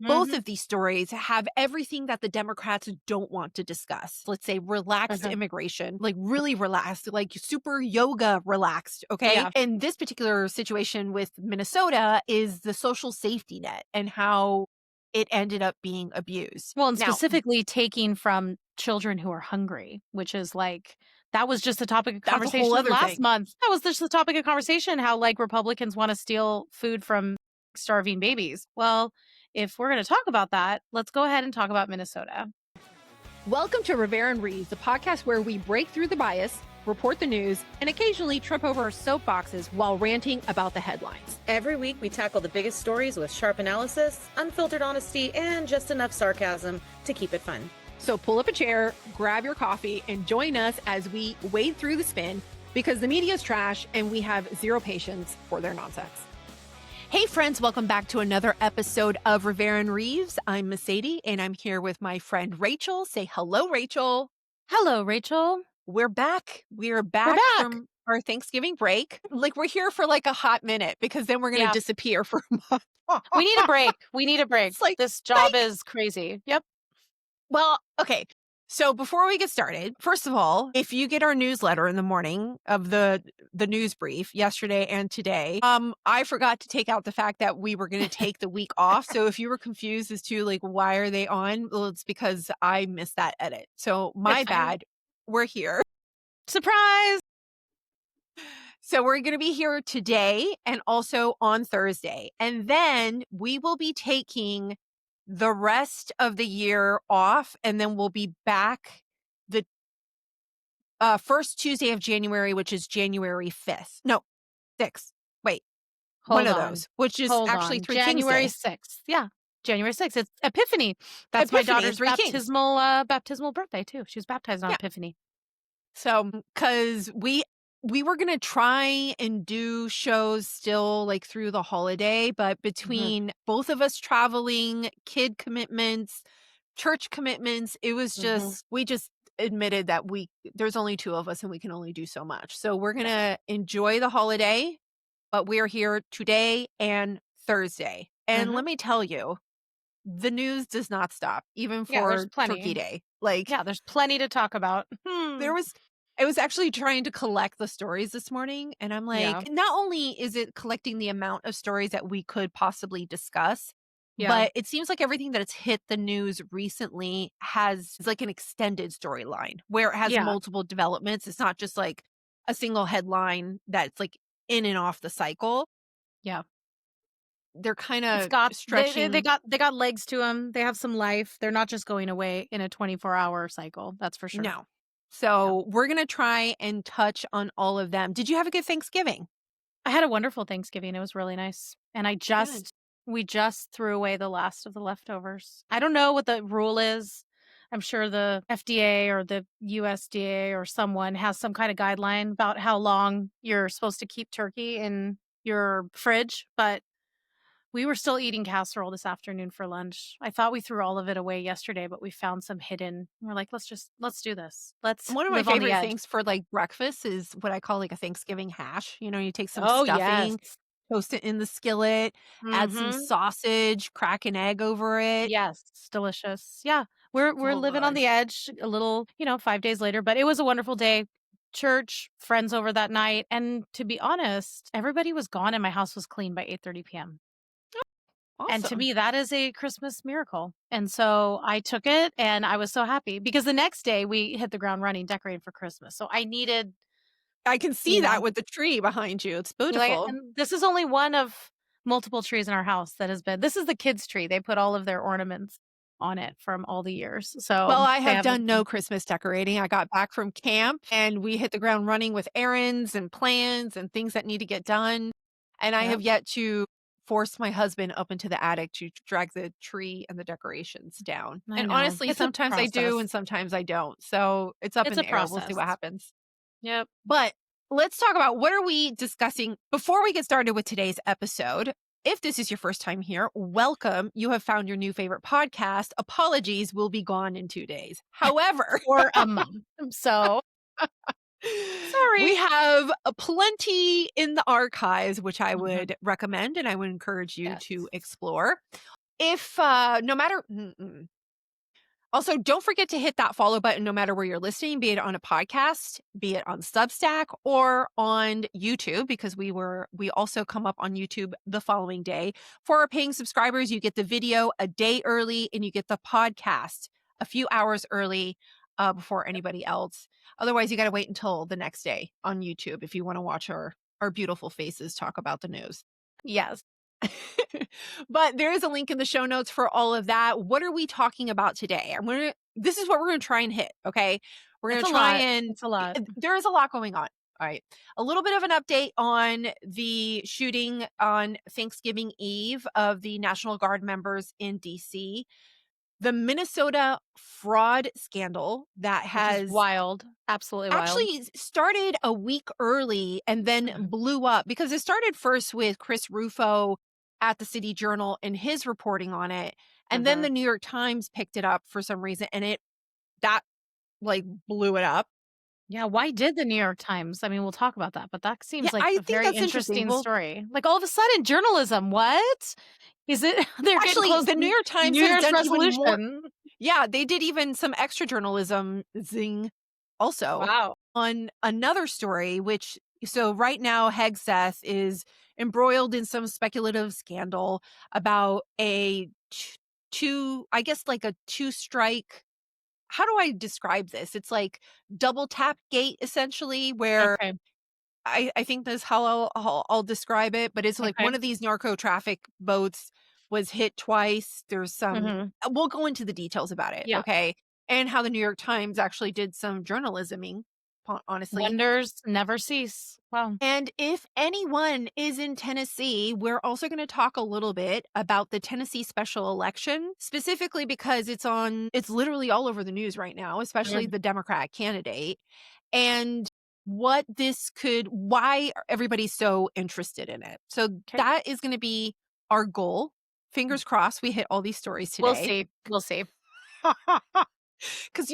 both Mhm. of these stories have everything that the Democrats don't want to discuss. Let's say relaxed Mhm. immigration, like really relaxed, like super yoga relaxed. Okay. Yeah. And this particular situation with Minnesota is the social safety net and how it ended up being abused. Well, and Now, specifically taking from children who are hungry, which is like that was just a topic of that's a whole conversation other last thing. month. That was just the topic of conversation how like Republicans want to steal food from starving babies. Well, if we're going to talk about that, let's go ahead and talk about Minnesota. Welcome to Rivera and Reeves, the podcast where we break through the bias, report the news, and occasionally trip over our soapboxes while ranting about the headlines. Every week, we tackle the biggest stories with sharp analysis, unfiltered honesty, and just enough sarcasm to keep it fun. So pull up a chair, grab your coffee, and join us as we wade through the spin because the media is trash and we have zero patience for their nonsense. Hey, friends, welcome back to another episode of Rivera and Reeves. I'm Mercedes, and I'm here with my friend Rachel. Say hello, Rachel. Hello, Rachel. We're back. We're back from our Thanksgiving break. Like, we're here for like a hot minute because then we're going to disappear for a month. We need a break. We need a break. It's like, this job is crazy. Yep. Well, okay. So before we get started, first of all, if you get our newsletter in the morning of the news brief yesterday and today, I forgot to take out the fact that we were going to take the week off. So if you were confused as to like, why are they on? Well, it's because I missed that edit. So my bad. We're here. Surprise. So we're going to be here today and also on Thursday. And then we will be taking the rest of the year off, and then we'll be back the first Tuesday of January, which is January 5th. No, 6th. Wait, one of those, which is actually through January King's Day. 6th. Yeah. January 6th. It's Epiphany. That's my daughter's Three Kings. baptismal birthday too. She was baptized on Epiphany. So, because we were going to try and do shows still like through the holiday, but between both of us traveling, kid commitments, church commitments, it was just, we just admitted that there's only two of us and we can only do so much. So we're going to enjoy the holiday, but we're here today and Thursday. And let me tell you, the news does not stop, even for Turkey Day. Like, yeah, there's plenty to talk about. I was actually trying to collect the stories this morning, and I'm like, not only is it collecting the amount of stories that we could possibly discuss, but it seems like everything that has hit the news recently has like an extended storyline where it has multiple developments. It's not just like a single headline that's like in and off the cycle. Yeah. They're kind of stretching. They got legs to them. They have some life. They're not just going away in a 24-hour cycle. That's for sure. No. So we're going to try and touch on all of them. Did you have a good Thanksgiving? I had a wonderful Thanksgiving. It was really nice. And we just threw away the last of the leftovers. I don't know what the rule is. I'm sure the FDA or the USDA or someone has some kind of guideline about how long you're supposed to keep turkey in your fridge, but we were still eating casserole this afternoon for lunch. I thought we threw all of it away yesterday, but we found some hidden. We're like, let's do this. One of my favorite things for like breakfast is what I call like a Thanksgiving hash. You know, you take some stuffing, toast it in the skillet, add some sausage, crack an egg over it. Yes, it's delicious. Yeah, we're living on the edge a little, 5 days later, but it was a wonderful day. Church, friends over that night, and to be honest, everybody was gone and my house was clean by 8:30 p.m. Awesome. And to me, that is a Christmas miracle. And so I took it and I was so happy because the next day we hit the ground running decorating for Christmas. So I can see that with the tree behind you. It's beautiful. And this is only one of multiple trees in our house this is the kids' tree. They put all of their ornaments on it from all the years. So well, I have done no Christmas decorating. I got back from camp and we hit the ground running with errands and plans and things that need to get done. And I have yet to force my husband up into the attic to drag the tree and the decorations down. And honestly, sometimes I do and sometimes I don't. So it's up in the air. We'll see what happens. Yep. But let's talk about what are we discussing before we get started with today's episode. If this is your first time here, welcome. You have found your new favorite podcast. Apologies will be gone in 2 days. However, or a month. So sorry. We have plenty in the archives, which I would recommend and I would encourage you to explore. if no matter Also, don't forget to hit that follow button no matter where you're listening, be it on a podcast, be it on Substack or on YouTube, because we also come up on YouTube the following day. For our paying subscribers, you get the video a day early and you get the podcast a few hours early before anybody else. Otherwise, you got to wait until the next day on YouTube if you want to watch our beautiful faces talk about the news. Yes. But there is a link in the show notes for all of that. What are we talking about today? This is what we're going to try and hit. Okay. We're going to try and it's a lot. There is a lot going on. All right. A little bit of an update on the shooting on Thanksgiving Eve of the National Guard members in DC. The Minnesota fraud scandal that has wild. Absolutely wild. actually started a week early and then blew up because it started first with Chris Rufo at the City Journal and his reporting on it. And then the New York Times picked it up for some reason and that blew it up. Yeah, why did the New York Times? I mean, we'll talk about that, but that seems like a very interesting story. Like all of a sudden, journalism, what? Is it? They're actually getting close the to New York Times New has Year's done even more. resolution. Yeah, they did even some extra journalism zing also. Wow. On another story, so right now Hegseth is embroiled in some speculative scandal about a two-strike. How do I describe this? It's like double tap gate essentially, where Okay. I think that's how I'll describe it, but it's like one of these narco traffic boats was hit twice. There's some, we'll go into the details about it. Yeah. Okay. And how the New York Times actually did some journalisming, honestly. Wonders never cease. Wow. And if anyone is in Tennessee, we're also going to talk a little bit about the Tennessee special election, specifically because it's literally all over the news right now, especially the Democrat candidate. And why everybody's so interested in it. So that is going to be our goal. Fingers crossed we hit all these stories today. We'll see. Because,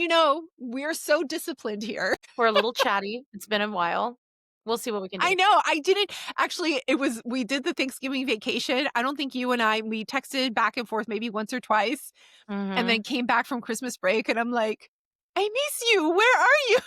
we're so disciplined here. We're a little chatty. It's been a while. We'll see what we can do. I know. I didn't actually. We did the Thanksgiving vacation. I don't think you and we texted back and forth maybe once or twice and then came back from Christmas break. And I'm like, I miss you. Where are you?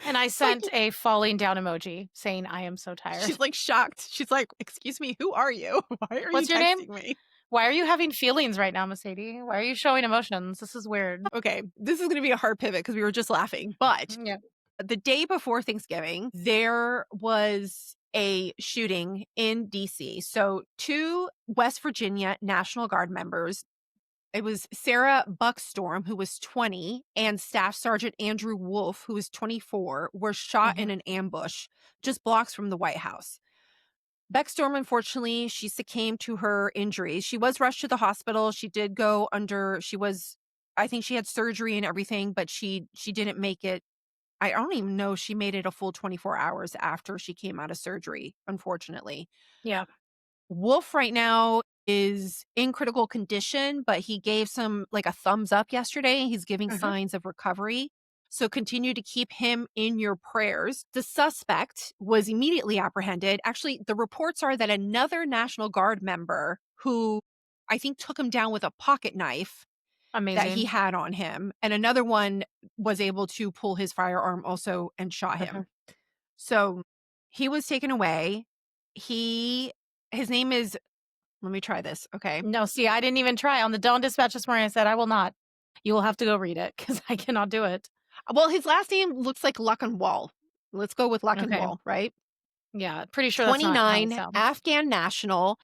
And I sent a falling down emoji saying, I am so tired. She's shocked. She's like, excuse me, who are you? Why are What's you your texting name? me? Why are you having feelings right now, Mercedes? Why are you showing emotions? This is weird. Okay, this is going to be a hard pivot because we were just laughing. But the day before Thanksgiving, there was a shooting in DC. So 2 West Virginia National Guard members, it was Sarah Buckstorm, who was 20, and Staff Sergeant Andrew Wolf, who was 24, were shot in an ambush just blocks from the White House. Buckstorm, unfortunately, she succumbed to her injuries. She was rushed to the hospital. She did go I think she had surgery and everything, but she didn't make it. I don't even know she made it a full 24 hours after she came out of surgery, unfortunately. Yeah. Wolf right now is in critical condition, but he gave a thumbs up yesterday. He's giving signs of recovery. So continue to keep him in your prayers. The suspect was immediately apprehended. Actually, the reports are that another National Guard member who I think took him down with a pocket knife that he had on him, and another one was able to pull his firearm also and shot him. So he was taken away. His name is, let me try this. Okay. No, see, I didn't even try. On the Dawn Dispatch this morning, I said, I will not. You will have to go read it because I cannot do it. Well, his last name looks like Luckenwall. Let's go with Luckenwall, right? Yeah, pretty sure 29, that's not Afghan national,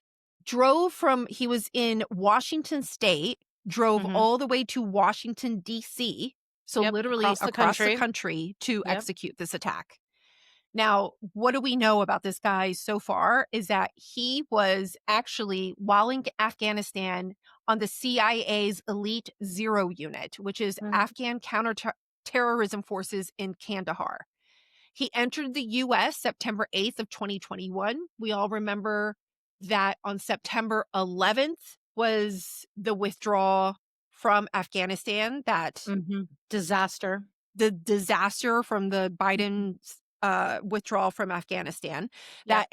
he was in Washington State, drove all the way to Washington, D.C., so literally across the country to execute this attack. Now, what do we know about this guy so far is that he was actually, while in Afghanistan, on the CIA's Elite Zero Unit, which is Afghan counterterrorism forces in Kandahar. He entered the U.S. September 8th of 2021. We all remember that on September 11th was the withdrawal from Afghanistan, disaster. The disaster from the Biden withdrawal from Afghanistan that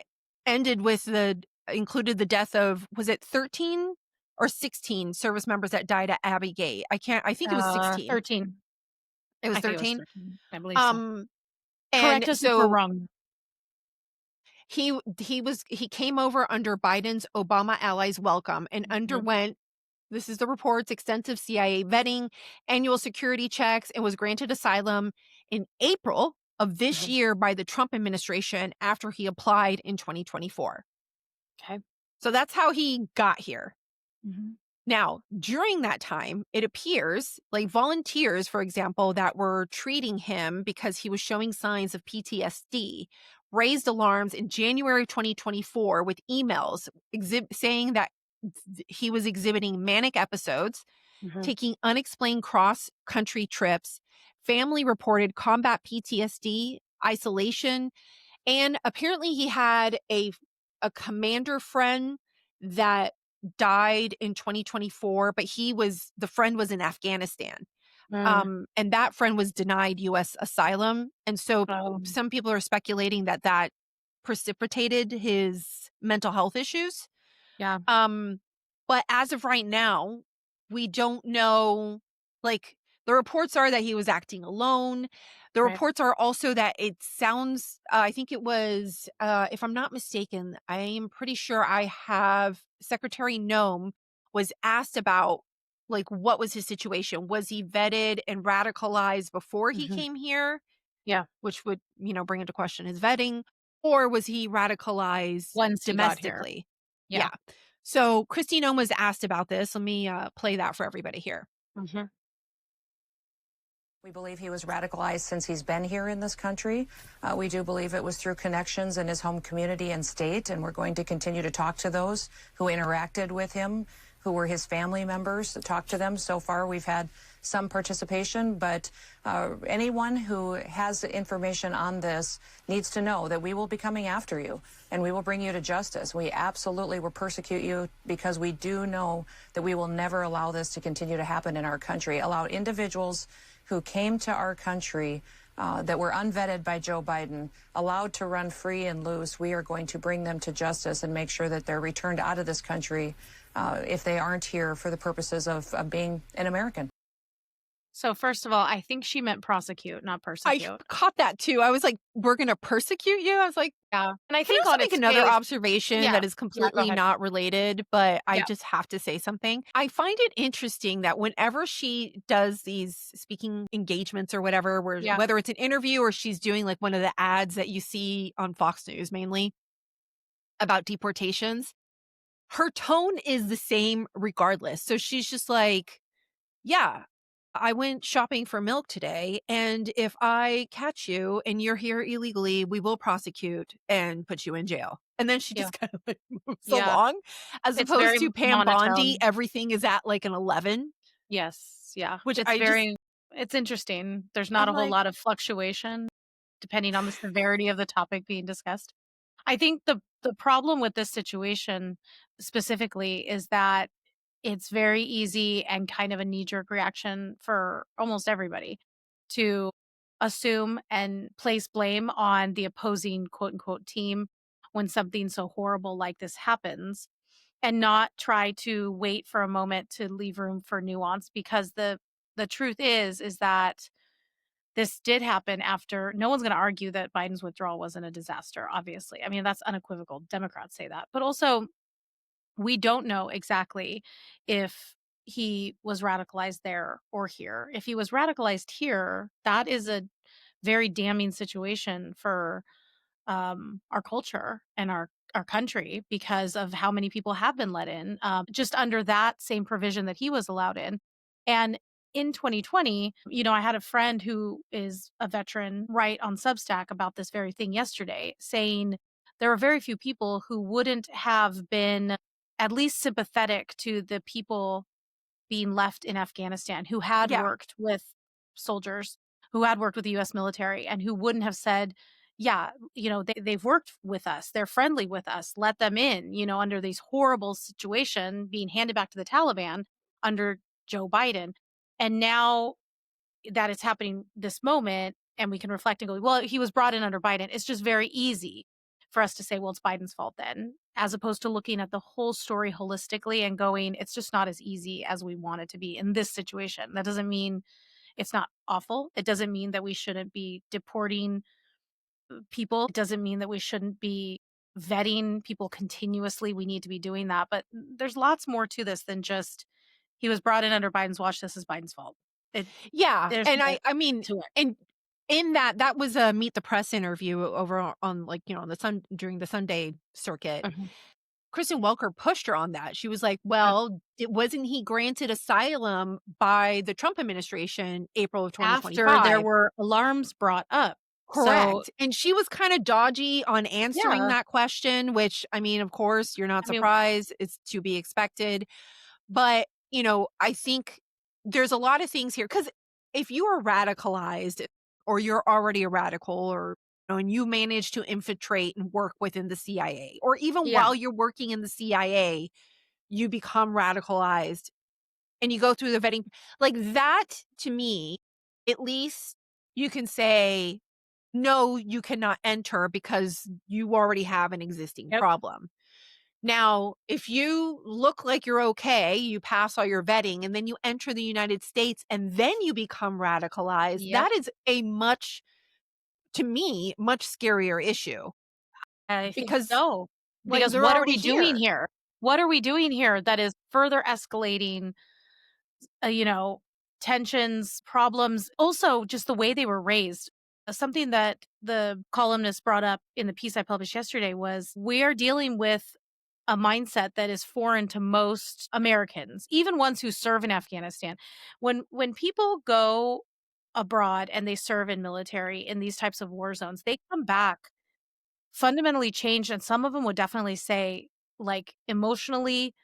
ended with the included the death of, was it 13 or 16 service members that died at Abbey Gate? I think it was 16. 13. It was I think it was 13. 13. I believe so. Um, Correct and us if we're so wrong. he came over under Biden's Obama allies welcome and Mhm. underwent, this is the reports, extensive CIA vetting, annual security checks, and was granted asylum in April of this Mhm. year by the Trump administration after he applied in 2024. Okay. So that's how he got here. Mhm. Now, during that time, it appears like volunteers, for example, that were treating him because he was showing signs of PTSD raised alarms in January 2024 with emails saying that he was exhibiting manic episodes, Mhm. taking unexplained cross country trips, family reported combat PTSD, isolation, and apparently he had a commander friend that died in 2024, but the friend was in Afghanistan. Mm. And that friend was denied US asylum. And so Oh, some people are speculating that that precipitated his mental health issues. yeah. Um, but as of right now, we don't know, like, the reports are that he was acting alone. The Right. reports are also that it sounds, I think it was, if I'm not mistaken, I am pretty sure I have Secretary Nome was asked about, like, what was his situation? Was he vetted and radicalized before he Mhm. came here? Yeah. Which would, bring into question his vetting, or was he radicalized Once he got here. domestically? Yeah. Yeah. So Christine Ohm was asked about this. Let me play that for everybody here. Mhm. We believe he was radicalized since he's been here in this country. We do believe it was through connections in his home community and state, and we're going to continue to talk to those who interacted with him, who were his family members, to talk to them. So far, we've had some participation, but anyone who has information on this needs to know that we will be coming after you and we will bring you to justice. We absolutely will persecute you because we do know that we will never allow this to continue to happen in our country, allow individuals who came to our country that were unvetted by Joe Biden, allowed to run free and loose. We are going to bring them to justice and make sure that they're returned out of this country if they aren't here for the purposes of being an American. So first of all, I think she meant prosecute, not I persecute. caught that too. I was like, we're going to persecute you? I was like, Yeah. And I can I think also on make its another face, observation yeah. that is Yeah, go completely ahead. not related, but I Yeah. just have to say something? I find it interesting that whenever she does these speaking engagements or whatever, Yeah. whether it's an interview or she's doing like one of the ads that you see on Fox News mainly about deportations, her tone is the same regardless. So she's just like, yeah, I went shopping for milk today, and if I catch you and you're here illegally, we will prosecute and put you in jail. And then she Yeah. just kind of like moves Yeah. along, as It's opposed very to Pam Bondi, monotone. everything is at like an 11, Yes. Yeah. which It's interesting. There's not I'm a whole like, lot of fluctuation depending on the severity of the topic being discussed. I think the problem with this situation specifically is that it's very easy and kind of a knee-jerk reaction for almost everybody to assume and place blame on the opposing quote unquote team when something so horrible like this happens and not try to wait for a moment to leave room for nuance because the truth is that this did happen after no one's going to argue that Biden's withdrawal wasn't a disaster, obviously. I mean, that's unequivocal. Democrats say that. But also, we don't know exactly if he was radicalized there or here. If he was radicalized here, that is a very damning situation for our culture and our country because of how many people have been let in just under that same provision that he was allowed in. And in 2020, I had a friend who is a veteran write on Substack about this very thing yesterday, saying there are very few people who wouldn't have been at least sympathetic to the people being left in Afghanistan who had yeah, worked with soldiers, who had worked with the US military, and who wouldn't have said, yeah, they've worked with us. They're friendly with us. Let them in, under these horrible situation being handed back to the Taliban under Joe Biden. And now that it's happening this moment, and we can reflect and go, well, he was brought in under Biden. It's just very easy for us to say, well, it's Biden's fault then, as opposed to looking at the whole story holistically and going, it's just not as easy as we want it to be in this situation. That doesn't mean it's not awful. It doesn't mean that we shouldn't be deporting people. It doesn't mean that we shouldn't be vetting people continuously. We need to be doing that. But there's lots more to this than just he was brought in under Biden's watch. This is Biden's fault. Yeah, There's and more I mean, to it. and in that was a Meet the Press interview over on, like, on the during the Sunday circuit. Mhm. Kristen Welker pushed her on that. She was like, Yeah. "Well, wasn't he granted asylum by the Trump administration April of After there 2025?" were alarms brought up. So, Correct. And she was kind of dodgy on answering yeah, that question, which, I mean, of course, you're not I mean, surprised. It's to be expected. But, I think there's a lot of things here, because if you are radicalized, or you're already a radical, or, and you manage to infiltrate and work within the CIA, or even yeah, while you're working in the CIA, you become radicalized and you go through the vetting, like that, to me, at least you can say, no, you cannot enter because you already have an existing yep, problem. Now, if you look like you're okay, you pass all your vetting, and then you enter the United States and then you become radicalized, yep. that is a to me, much scarier issue, I think because, so. like, Because they're what are already we doing here. here? What are we doing here that is further escalating you know, tensions, problems, also just the way they were raised. Something that the columnist brought up in the piece I published yesterday was we are dealing with a mindset that is foreign to most Americans, even ones who serve in Afghanistan. When people go abroad and they serve in military in these types of war zones, they come back fundamentally changed, and some of them would definitely say like emotionally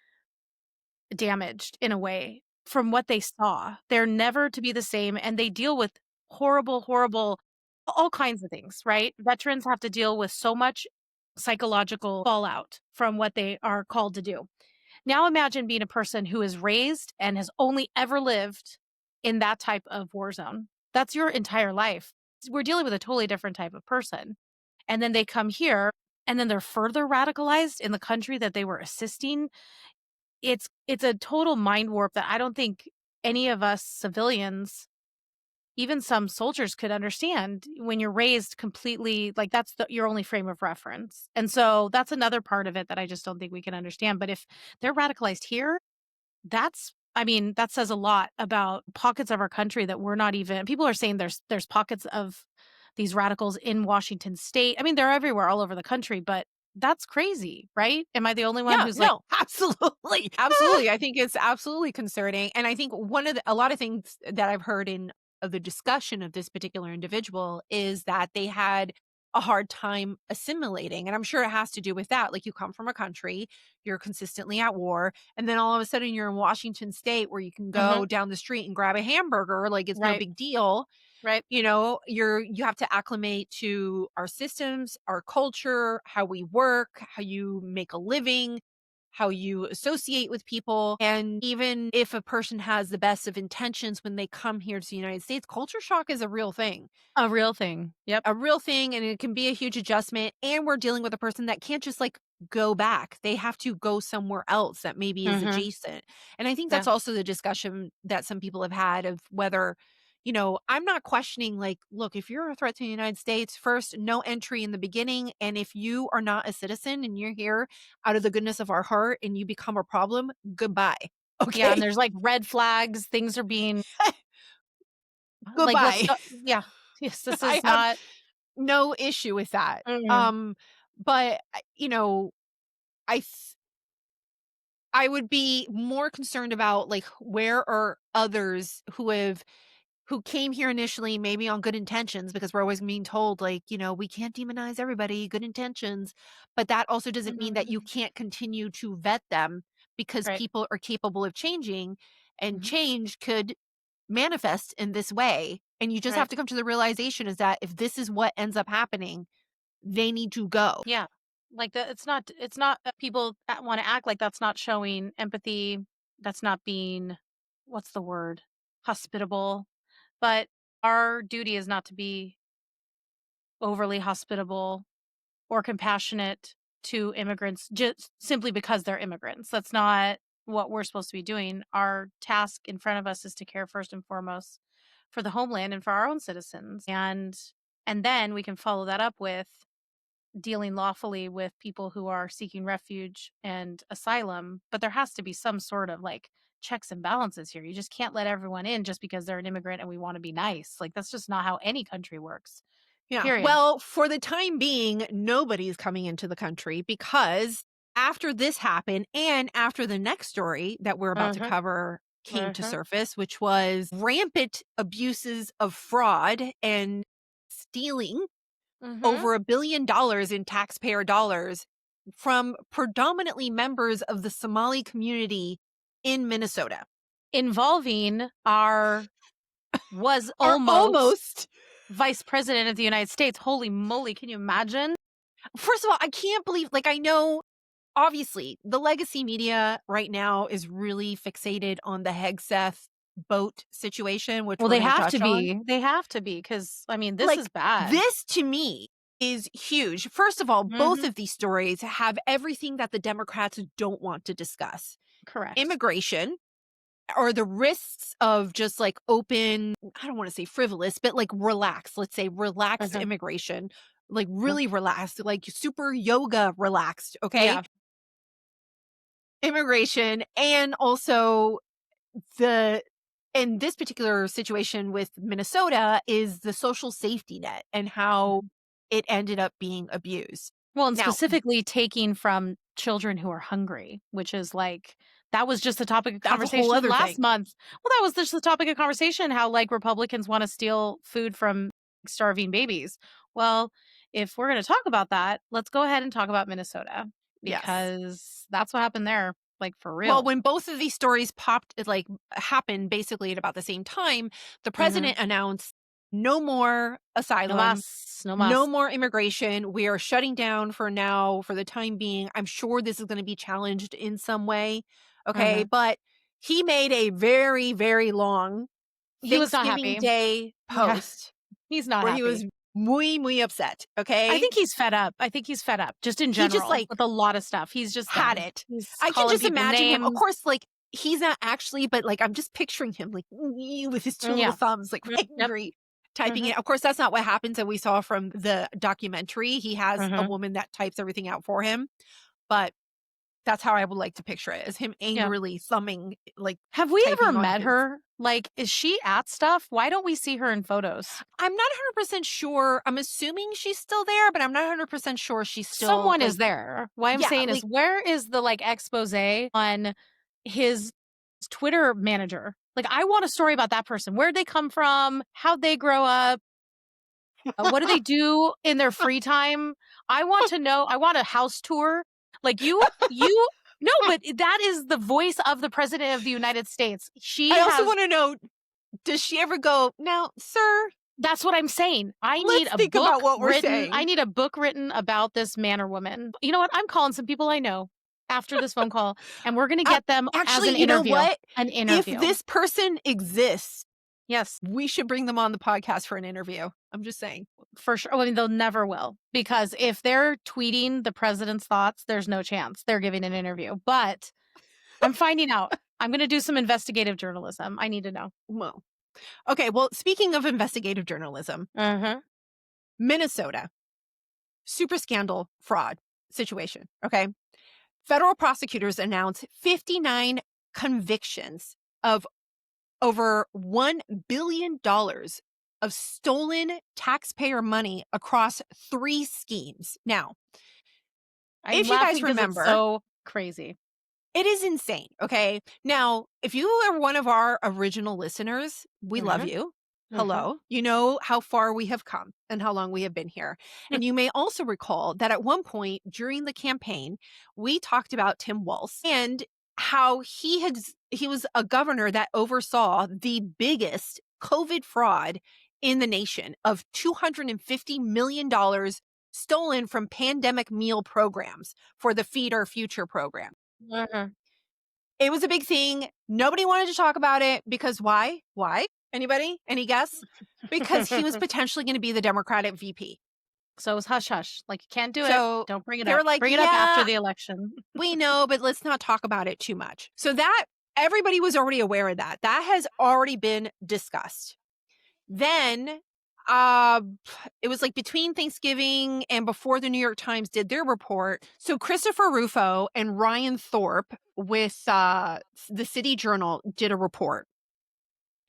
damaged in a way from what they saw. They're never to be the same, and they deal with horrible, horrible all kinds of things, right? Veterans have to deal with so much psychological fallout from what they are called to do. Now imagine being a person who is raised and has only ever lived in that type of war zone. That's your entire life. We're dealing with a totally different type of person. And then they come here and then they're further radicalized in the country that they were assisting. It's a total mind warp that I don't think any of us civilians, even some soldiers, could understand when you're raised completely like that's your only frame of reference. And so that's another part of it that I just don't think we can understand. But if they're radicalized here, that's I mean, that says a lot about pockets of our country that we're not even people are saying there's pockets of these radicals in Washington state. I mean, they're everywhere all over the country, but that's crazy, right? Am I the only one Yeah, who's like, no, absolutely. Absolutely. I think it's absolutely concerning. And I think a lot of things that I've heard in of the discussion of this particular individual is that they had a hard time assimilating. And I'm sure it has to do with that. Like, you come from a country, you're consistently at war, and then all of a sudden you're in Washington state where you can mhm, go down the street and grab a hamburger, like it's no right, big deal. right. You have to acclimate to our systems, our culture, how we work, how you make a living, how you associate with people. And even if a person has the best of intentions when they come here to the United States, culture shock is a real thing. A real thing. Yep. A real thing, and it can be a huge adjustment. And we're dealing with a person that can't just, like, go back. They have to go somewhere else that maybe is Mhm. adjacent. And I think Yeah. that's also the discussion that some people have had of whether, I'm not questioning, like, look, if you're a threat to the United States, first, no entry in the beginning. And if you are not a citizen and you're here out of the goodness of our heart and you become a problem, goodbye. Yeah, and Okay. there's, like, red flags, things are being like, let's Goodbye. go yeah. Yes, this I is have not no issue with that. mm, But I th- I would be more concerned about, like, where are others who came here initially maybe on good intentions, because we're always being told, like, we can't demonize everybody, good intentions, but that also doesn't mean that you mhm, can't continue to vet them, because right. people are capable of changing, and Mhm, change could manifest in this way. And you just have right. to come to the realization is that if this is what ends up happening, they need to go. Yeah. Like, it's not people that wanna act like that's not showing empathy, that's not being what's the word? Hospitable, but our duty is not to be overly hospitable. or compassionate to immigrants just simply because they're immigrants. That's not what we're supposed to be doing. Our task in front of us is to care first and foremost for the homeland and for our own citizens. And then we can follow that up with dealing lawfully with people who are seeking refuge and asylum, but there has to be some sort of like checks and balances here. You just can't let everyone in just because they're an immigrant and we want to be nice. Like that's just not how any country works. Yeah. Period. Well, for the time being, nobody's coming into the country because after this happened and after the next story that we're about to cover came to surface, which was rampant abuses of fraud and stealing over $1 billion in taxpayer dollars from predominantly members of the Somali community in Minnesota. Involving our almost vice president of the United States. Holy moly, can you imagine? First of all, I can't believe, like, I know, obviously, the legacy media right now is really fixated on the Hegseth boat situation, which well, we're they gonna have to touch on. be. They have to be because, I mean, this Like, is bad. This, to me, is huge. First of all, both of these stories have everything that the Democrats don't want to discuss. Correct. Immigration, or the risks of just like open, I don't want to say frivolous, but like relaxed, let's say relaxed immigration, like really relaxed, like super yoga relaxed, okay? Yeah. Immigration, and also in this particular situation with Minnesota is the social safety net and how it ended up being abused. Well, and Now, specifically taking from children who are hungry, which is like, that was just the topic of That's a conversation whole other last thing. month. Well, that was just the topic of conversation, how like Republicans want to steal food from starving babies. Well, if we're going to talk about that, let's go ahead and talk about Minnesota Yes. because that's what happened there. Like for real. Well, when both of these stories happened basically at about the same time, the president announced no more asylum, no more immigration. We are shutting down for now, for the time being. I'm sure this is going to be challenged in some way. Okay. But he made a very, very long He was not Thanksgiving happy. Day post He's not where happy. he was muy upset. Okay. I think he's fed up. Just in general. He just like with a lot of stuff. He's just had done. it. He's I can calling just people imagine him. Of names. course, like he's not actually, but like I'm just picturing him like with his two little thumbs, like angry, typing it. Of course, that's not what happens. And we saw from the documentary, he has a woman that types everything out for him. But that's how I would like to picture it, as him angrily thumbing. Like, have we ever typing on met his- her? Like, is she at stuff? Why don't we see her in photos? I'm not 100% sure. I'm assuming she's still there, but I'm not 100% sure she's still. Someone like, is there. What I'm yeah, saying is, where is the like expose on his Twitter manager? Like, I want a story about that person. Where'd they come from? How'd they grow up? What do they do in their free time? I want to know. I want a house tour. Like you no, but that is the voice of the president of the United States. I also want to know, does she ever go, now, sir? That's what I'm saying. I need a think book about what we're written. saying. I need a book written about this man or woman. You know what? I'm calling some people I know after this phone call, and we're going to get them actually, as an you interview. know what? An interview. If this person exists, yes, we should bring them on the podcast for an interview. I'm just saying. for sure. I mean, they'll never will, because if they're tweeting the president's thoughts, there's no chance they're giving an interview. But I'm finding out. I'm going to do some investigative journalism. I need to know. Well, okay. Well, speaking of investigative journalism, Minnesota, super scandal fraud situation. Okay. Federal prosecutors announced 59 convictions of over $1 billion of stolen taxpayer money across 3 schemes. Now, I'm if you guys laughing 'cause it's remember, so crazy. it is insane. Okay. Now, if you are one of our original listeners, we love you. Hello. You know how far we have come and how long we have been here. And you may also recall that at one point during the campaign, we talked about Tim Walz and how he was a governor that oversaw the biggest COVID fraud in the nation of $250 million stolen from pandemic meal programs for the Feed Our Future program. It was a big thing. Nobody wanted to talk about it because why? Why? Anybody? Any guess? Because he was potentially going to be the Democratic VP. So it was hush hush. Like, you can't do it. So Don't bring it they up. were like, Bring it up after yeah, the election. we know, but let's not talk about it too much. So that everybody was already aware of that. That has already been discussed. Then uh it was like between Thanksgiving and before the New York Times did their report. So Christopher Rufo and Ryan Thorpe with the City Journal did a report.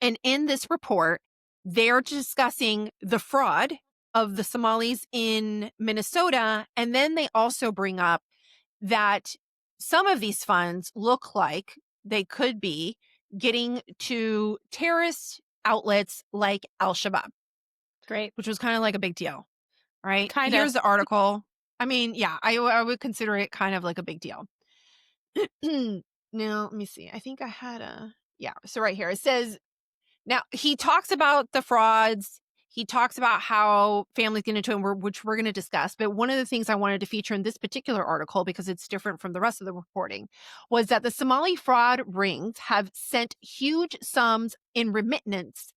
And in this report, they're discussing the fraud of the Somalis in Minnesota. And then they also bring up that some of these funds look like they could be getting to terrorist outlets like Al-Shabaab, Great. which was kind of like a big deal, right? Kinda. Here's the article. I mean, yeah, I would consider it kind of like a big deal. Now, let me see. I think I had yeah. So right here, it says, now, he talks about the frauds. He talks about how families get into it, which we're going to discuss. But one of the things I wanted to feature in this particular article, because it's different from the rest of the reporting, was that the Somali fraud rings have sent huge sums in remittance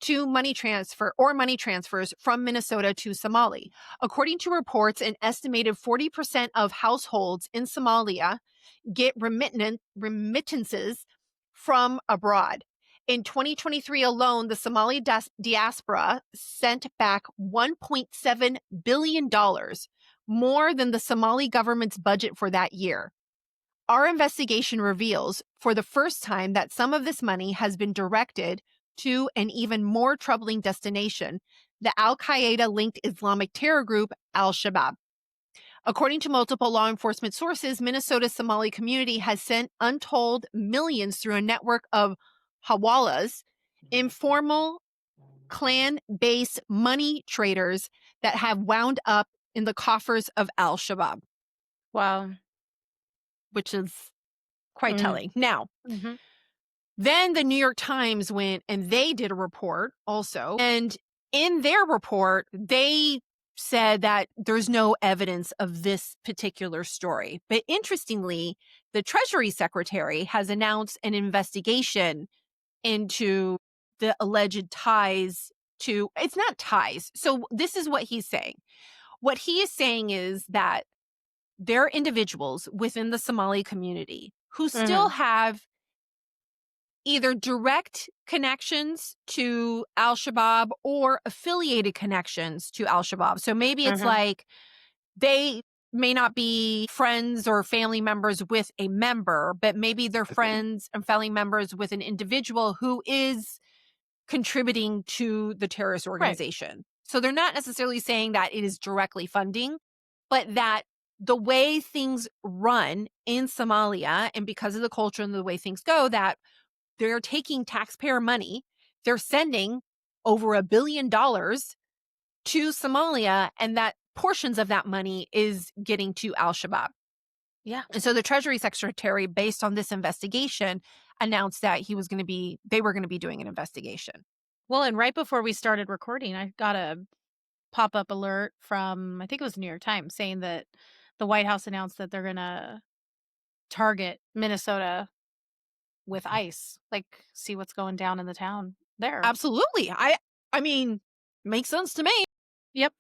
to money transfers from Minnesota to Somali. According to reports, an estimated 40% of households in Somalia get remittances from abroad. In 2023 alone, the Somali diaspora sent back $1.7 billion, more than the Somali government's budget for that year. Our investigation reveals for the first time that some of this money has been directed to an even more troubling destination, the Al-Qaeda linked Islamic terror group Al-Shabaab. According to multiple law enforcement sources, Minnesota's Somali community has sent untold millions through a network of hawalas, informal clan-based money traders that have wound up in the coffers of Al-Shabaab, Wow. which is quite telling. Now, Mm-hmm. then the New York Times went and they did a report also. And in their report, they said that there's no evidence of this particular story. But interestingly, the Treasury Secretary has announced an investigation into the alleged ties to, it's not ties. So this is what he's saying. What he is saying is that there are individuals within the Somali community who still have either direct connections to Al-Shabaab or affiliated connections to Al-Shabaab. So maybe it's like they may not be friends or family members with a member, but maybe they're friends and family members with an individual who is contributing to the terrorist organization. Right. So they're not necessarily saying that it is directly funding, but that the way things run in Somalia, and because of the culture and the way things go, that they're taking taxpayer money, they're sending over $1 billion to Somalia, and that portions of that money is getting to Al-Shabaab. Yeah. And so the Treasury Secretary, based on this investigation, announced that they were going to be doing an investigation. Well, and right before we started recording, I got a pop-up alert from, I think it was the New York Times, saying that the White House announced that they're going to target Minnesota with ICE, like see what's going down in the town there. Absolutely. I mean, makes sense to me. Yep.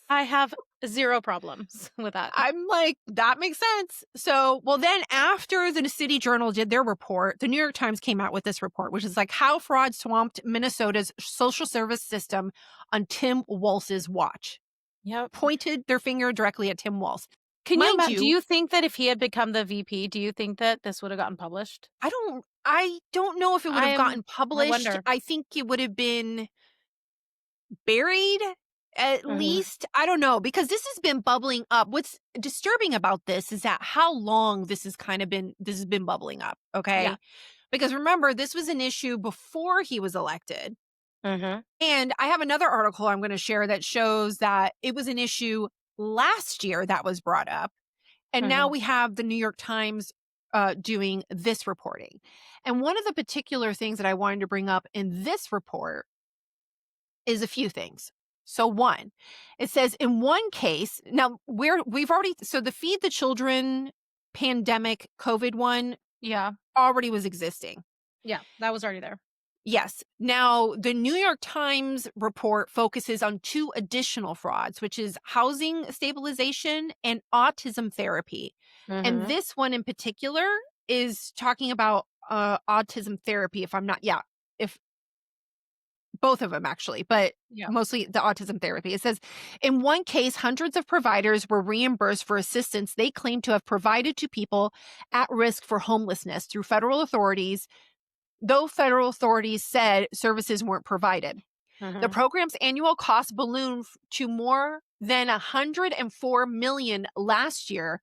I have zero problems with that. I'm like, that makes sense. So, well, then after the City Journal did their report, the New York Times came out with this report, which is like how fraud swamped Minnesota's social service system on Tim Walz's watch. Yep. Pointed their finger directly at Tim Walz. Do you think that if he had become the VP, do you think that this would have gotten published? I don't know if it would have gotten published. I think it would have been buried at least. I don't know, because this has been bubbling up. What's disturbing about this is that how long this has been bubbling up. Okay. Yeah. Because remember, this was an issue before he was elected. And I have another article I'm going to share that shows that it was an issue last year that was brought up. And now we have the New York Times doing this reporting. And one of the particular things that I wanted to bring up in this report is a few things. So one, it says in one case, now so the Feed the Children pandemic COVID one, yeah, already was existing. Yeah, that was already there. Yes. Now, the New York Times report focuses on 2 additional frauds, which is housing stabilization and autism therapy. And Mhm. this one in particular is talking about autism therapy, if both of them actually, but Yeah. mostly the autism therapy. It says, in one case, hundreds of providers were reimbursed for assistance they claimed to have provided to people at risk for homelessness through federal authorities, though federal authorities said services weren't provided. The Mhm. program's annual cost ballooned to more than 104 million last year,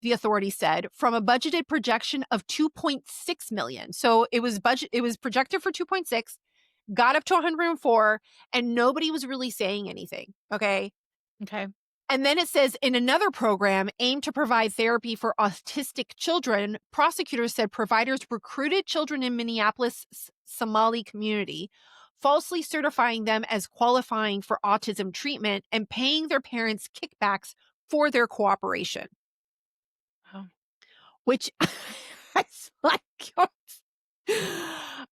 the authorities said, from a budgeted projection of 2.6 million. So it was projected for 2.6, got up to 104, and nobody was really saying anything. Okay. Okay. And then it says in another program aimed to provide therapy for autistic children, prosecutors said providers recruited children in Minneapolis' Somali community, falsely certifying them as qualifying for autism treatment and paying their parents kickbacks for their cooperation, Oh. which it's like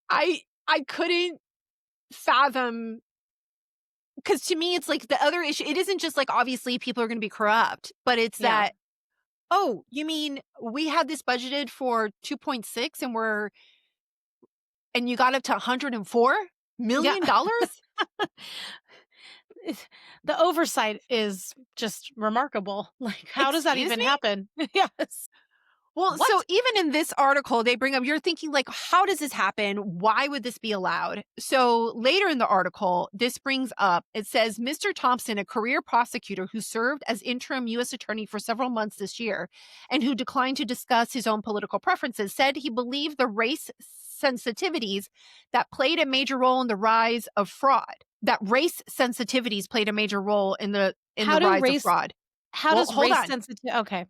I couldn't fathom, because to me it's like the other issue, it isn't just like obviously people are going to be corrupt, but it's Yeah. that, oh, you mean we had this budgeted for 2.6 and you got up to 104 Yeah. million dollars? The oversight is just remarkable. Like, how does that Excuse even me? happen? Yes. Well, so What? even in this article, they bring up, you're thinking like, how does this happen? Why would this be allowed? So later in the article, this brings up, it says, Mr. Thompson, a career prosecutor who served as interim U.S. attorney for several months this year and who declined to discuss his own political preferences, said he believed the race sensitivities that played a major role in the rise of fraud, that race sensitivities played a major role in the How do rise of race fraud. how Well, does hold race on. sensitive Okay.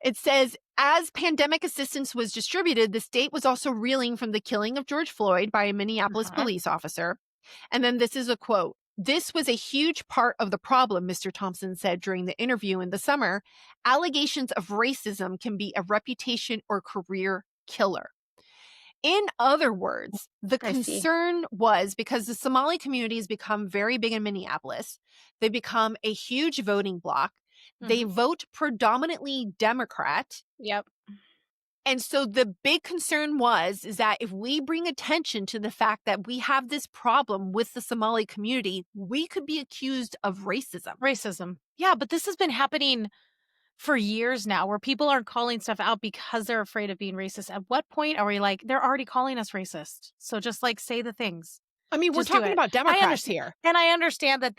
It says, as pandemic assistance was distributed, the state was also reeling from the killing of George Floyd by a Minneapolis Uh-huh. police officer. And then this is a quote. This was a huge part of the problem, Mr. Thompson said during the interview in the summer. Allegations of racism can be a reputation or career killer. In other words, the I see. concern was because the Somali community has become very big in Minneapolis. They become a huge voting bloc. They Mhm. vote predominantly Democrat. Yep. And so the big concern is that if we bring attention to the fact that we have this problem with the Somali community, we could be accused of racism. Racism. Yeah, but this has been happening for years now where people aren't calling stuff out because they're afraid of being racist. At what point are we like, they're already calling us racist? So just like say the things. I mean, we're Just do talking it. about Democrats understand, here. and I understand that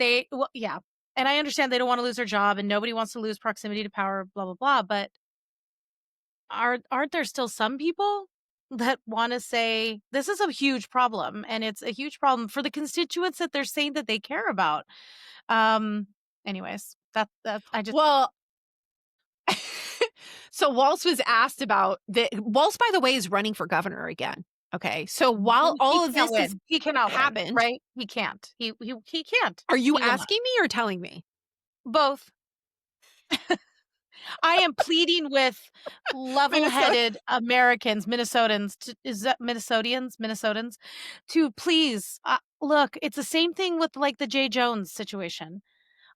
yeah. And I understand they don't want to lose their job and nobody wants to lose proximity to power, blah, blah, blah. But aren't there still some people that want to say this is a huge problem, and it's a huge problem for the constituents that they're saying that they care about? Anyways, that I just Well, so Walz was asked about Walz, by the way, is running for governor again. Okay. So while he all of can't this has win. He cannot win, happened, right? He can't. He can't. are you He will not. asking me or telling me? Both. I am pleading with level-headed Americans, Minnesotans, is that Minnesotans, to please look. It's the same thing with like the Jay Jones situation.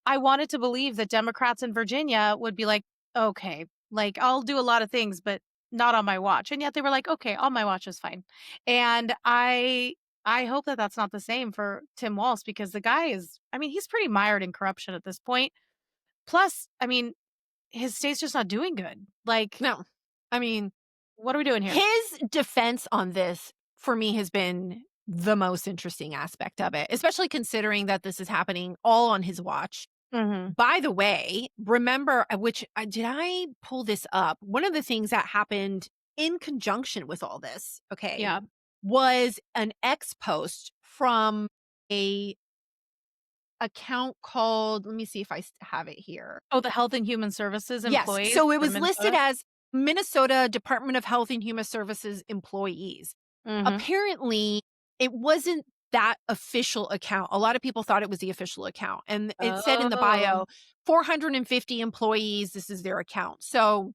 I wanted to believe that Democrats in Virginia would be like, okay, like I'll do a lot of things, but not on my watch. And yet they were like, okay, on my watch is fine. And I hope that that's not the same for Tim Walz, because the guy is, I mean, he's pretty mired in corruption at this point. Plus, I mean, his state's just not doing good. Like, No. I mean, what are we doing here? his defense on this for me has been the most interesting aspect of it, especially considering that this is happening all on his watch. Mm-hmm. By the way, remember, did I pull this up? One of the things that happened in conjunction with all this, okay, Yeah. was an X post from a account called, let me see if I have it here. Oh, the Health and Human Services employees. Yes. So it from was listed Minnesota? as Minnesota Department of Health and Human Services employees. Mhm. Apparently, it wasn't that official account. A lot of people thought it was the official account. And it said in the bio, 450 employees, this is their account. So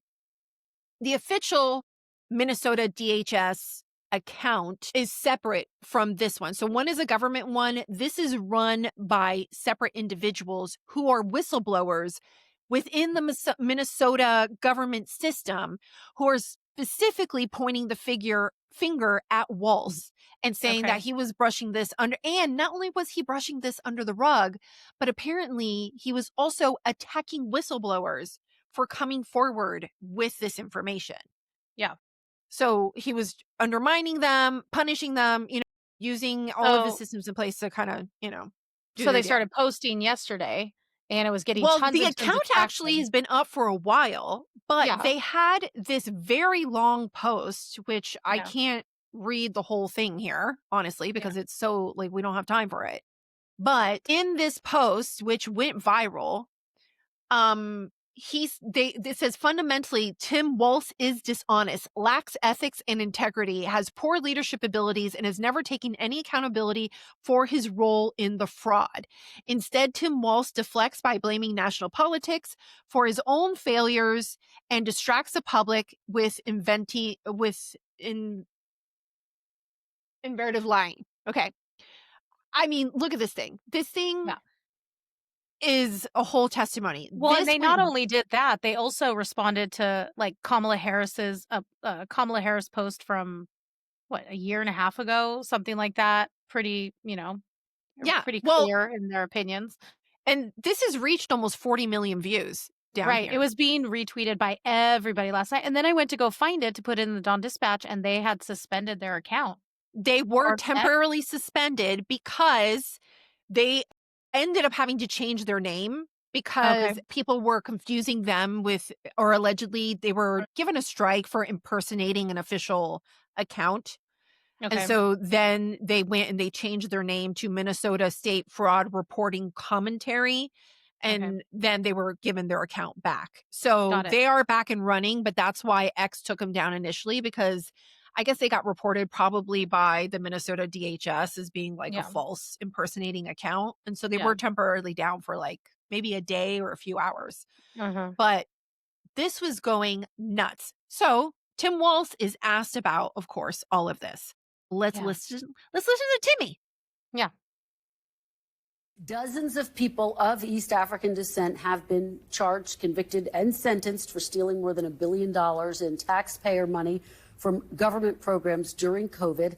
the official Minnesota DHS account is separate from this one. So one is a government one. This is run by separate individuals who are whistleblowers within the Minnesota government system who are specifically pointing the finger at Walz and saying Okay. that he was brushing this under. And not only was he brushing this under the rug, but apparently he was also attacking whistleblowers for coming forward with this information. Yeah. So he was undermining them, punishing them, using all of his So systems in place to kind of, do so their they deal. started posting yesterday, and it was getting Well, tons the and tons of account actually traction. has been up for a while, but Yeah. they had this very long post, which I Yeah. can't read the whole thing here, honestly, because it's so like we don't have time for it. But in this post, which went viral, this says fundamentally Tim Walz is dishonest, lacks ethics and integrity, has poor leadership abilities, and has never taken any accountability for his role in the fraud. Instead, Tim Walz deflects by blaming national politics for his own failures and distracts the public with inventive lying. Okay. I mean, look at this thing. This thing Yeah. is a whole testimony. Well, and This they not went only did that, they also responded to like Kamala Harris post from a year and a half ago, something like that. Pretty, yeah. pretty Well, clear in their opinions. and this has reached almost 40 million views down Right. here. It was being retweeted by everybody last night. And then I went to go find it to put it in the Dawn Dispatch, and they had suspended their account. They were Or temporarily suspended because they ended up having to change their name because Okay. people were confusing them with, or allegedly they were given a strike for impersonating an official account. Okay. And so then they went and they changed their name to Minnesota State Fraud Reporting Commentary. And then they were given their account back. So Got it. they are back and running, but that's why X took them down initially, because I guess they got reported probably by the Minnesota DHS as being like a false impersonating account. And so they were temporarily down for like maybe a day or a few hours. But this was going nuts. So Tim Walz is asked about, of course, all of this. Let's listen to Timmy. Yeah. Dozens of people of East African descent have been charged, convicted, and sentenced for stealing more than $1 billion in taxpayer money from government programs during COVID.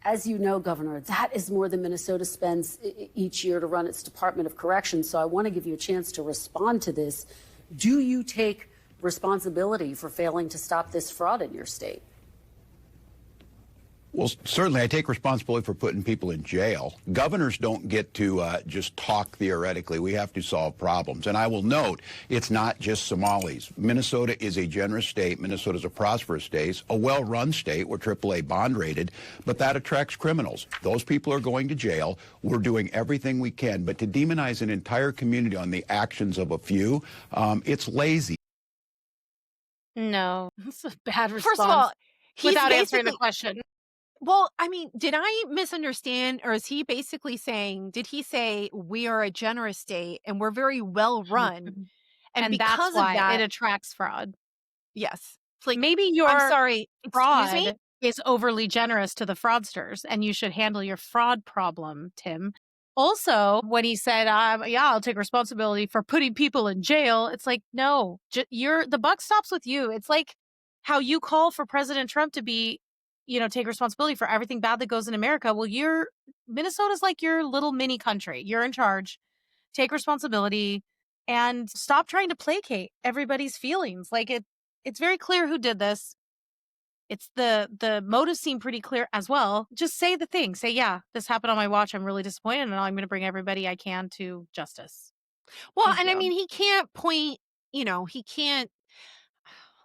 As you know, Governor, that is more than Minnesota spends each year to run its Department of Corrections. So I want to give you a chance to respond to this. Do you take responsibility for failing to stop this fraud in your state? Well, certainly I take responsibility for putting people in jail. Governors don't get to just talk theoretically. We have to solve problems. And I will note, it's not just Somalis. Minnesota is a generous state. Minnesota is a prosperous state, a well-run state. We're AAA bond rated, but that attracts criminals. Those people are going to jail. We're doing everything we can. But to demonize an entire community on the actions of a few, it's lazy. No, it's a bad response. First of all, he's without answering the basically- question. Well, I mean, did I misunderstand, or is he basically saying, did he say we are a generous state and we're very well run? And because that's why of that, it attracts fraud. Yes. It's like, Maybe your I'm sorry, fraud excuse me? is overly generous to the fraudsters, and you should handle your fraud problem, Tim. Also, when he said, I'll take responsibility for putting people in jail, it's like, no, the buck stops with you. It's like how you call for President Trump to be, take responsibility for everything bad that goes in America. Well, Minnesota's like your little mini country. You're in charge. Take responsibility and stop trying to placate everybody's feelings. Like it's very clear who did this. It's the motives seem pretty clear as well. Just say the thing. Say, yeah, this happened on my watch. I'm really disappointed, and I'm going to bring everybody I can to justice. Well, Thank and you. I mean, he can't point, he can't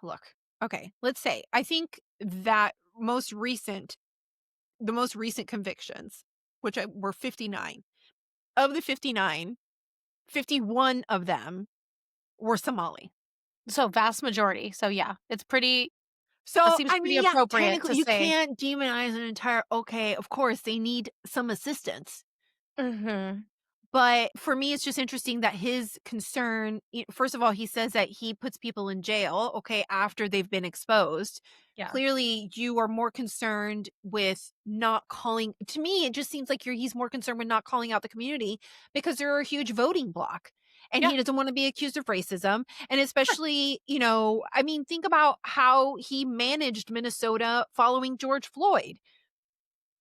look. Okay, let's say I think that the most recent convictions, which were 59. Of the 59, 51 of them were Somali. So vast majority. So yeah, it's pretty. So It seems I pretty mean, yeah, appropriate technically to you say. can't demonize an entire. Okay, of course they need some assistance, Mm-hmm. But for me, it's just interesting that his concern, first of all, he says that he puts people in jail, okay, after they've been exposed. Yeah. Clearly, you are more concerned with not calling. To me, it just seems like he's more concerned with not calling out the community because they're a huge voting bloc. And Yeah. he doesn't want to be accused of racism. And especially, I mean, think about how he managed Minnesota following George Floyd.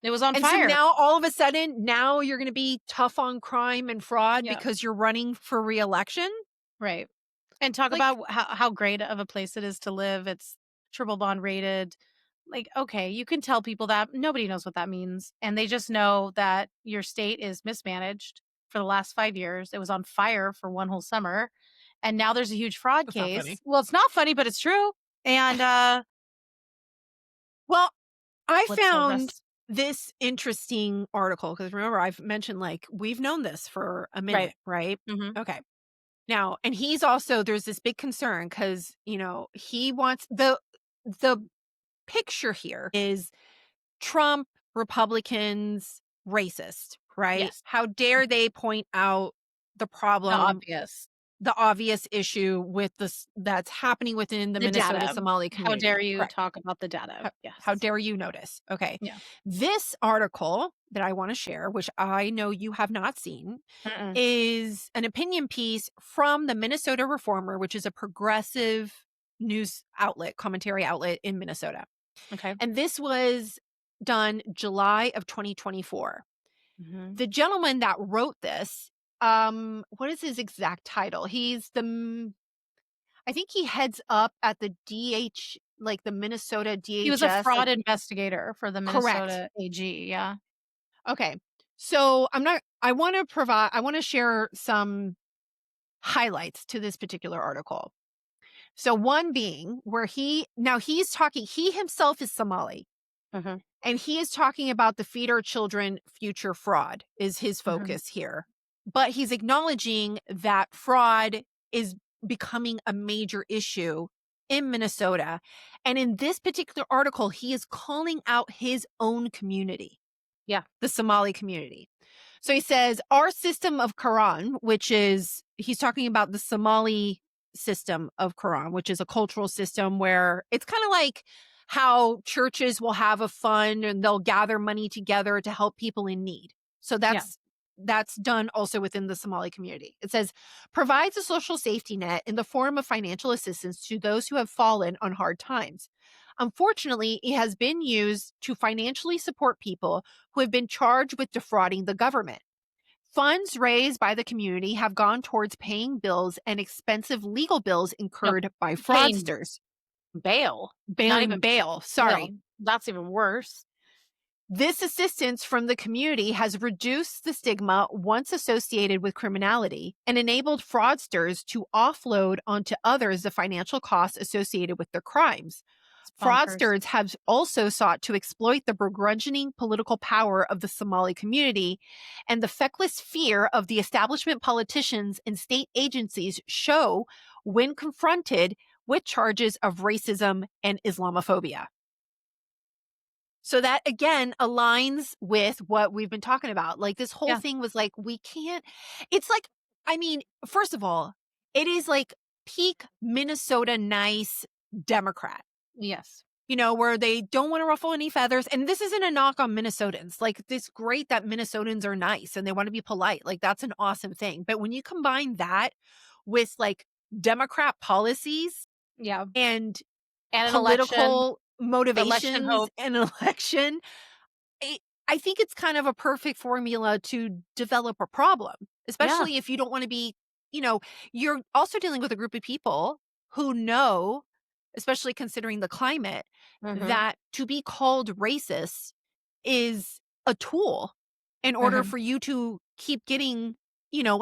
It was on And fire. so now all of a sudden, now you're going to be tough on crime and fraud Yep. because you're running for reelection? Right. And talk Like- about how great of a place it is to live. It's triple bond rated. Like, okay, you can tell people that. Nobody knows what that means. And they just know that your state is mismanaged for the last 5 years. It was on fire for one whole summer. And now there's a huge fraud That's not case. funny. Well, it's not funny, but it's true. And Well, I let's found rest. this interesting article because remember, I've mentioned like we've known this for a minute, right? Mhm. Okay. Now, and he's also, there's this big concern because, he wants the picture here is Trump, Republicans, racist, right? Yes. How dare they point out the The problem, obvious. the obvious issue with this that's happening within the Minnesota data. Somali How community. dare you Correct. talk about the data? Yes. How dare you notice? Okay. Yeah. This article that I want to share, which I know you have not seen, Mm-mm. is an opinion piece from the Minnesota Reformer, which is a progressive news outlet, commentary outlet in Minnesota. Okay. And this was done July of 2024. Mhm. The gentleman that wrote this, what is his exact title? He's I think he heads up at the DH, like the Minnesota DHS. He was a fraud investigator for the Correct. Minnesota AG. Yeah. Okay. So I want to share some highlights to this particular article. So one being where he's talking, he himself is Somali. Mhm. And he is talking about the Feed Our Children future fraud is his focus here. But he's acknowledging that fraud is becoming a major issue in Minnesota. And in this particular article, he is calling out his own community. Yeah. The Somali community. So he says, our system of Quran, he's talking about the Somali system of Quran, which is a cultural system where it's kind of like how churches will have a fund and they'll gather money together to help people in need. So that's done also within the Somali community. It says, provides a social safety net in the form of financial assistance to those who have fallen on hard times. Unfortunately, it has been used to financially support people who have been charged with defrauding the government. Funds raised by the community have gone towards paying bills and expensive legal bills incurred by fraudsters. Bail. Bailing bail. Sorry. No, that's even worse. This assistance from the community has reduced the stigma once associated with criminality and enabled fraudsters to offload onto others the financial costs associated with their crimes. Fraudsters have also sought to exploit the begrudging political power of the Somali community, and the feckless fear of the establishment politicians and state agencies show when confronted with charges of racism and Islamophobia. So that, again, aligns with what we've been talking about. Like, this whole thing was like, we can't, it's like, I mean, first of all, it is like peak Minnesota nice Democrat. Yes. Where they don't want to ruffle any feathers. And this isn't a knock on Minnesotans. Like, it's great that Minnesotans are nice and they want to be polite. Like, that's an awesome thing. But when you combine that with like Democrat policies and political motivations and an election, I think it's kind of a perfect formula to develop a problem, especially if you don't want to be, you're also dealing with a group of people who know, especially considering the climate, that to be called racist is a tool in order for you to keep getting,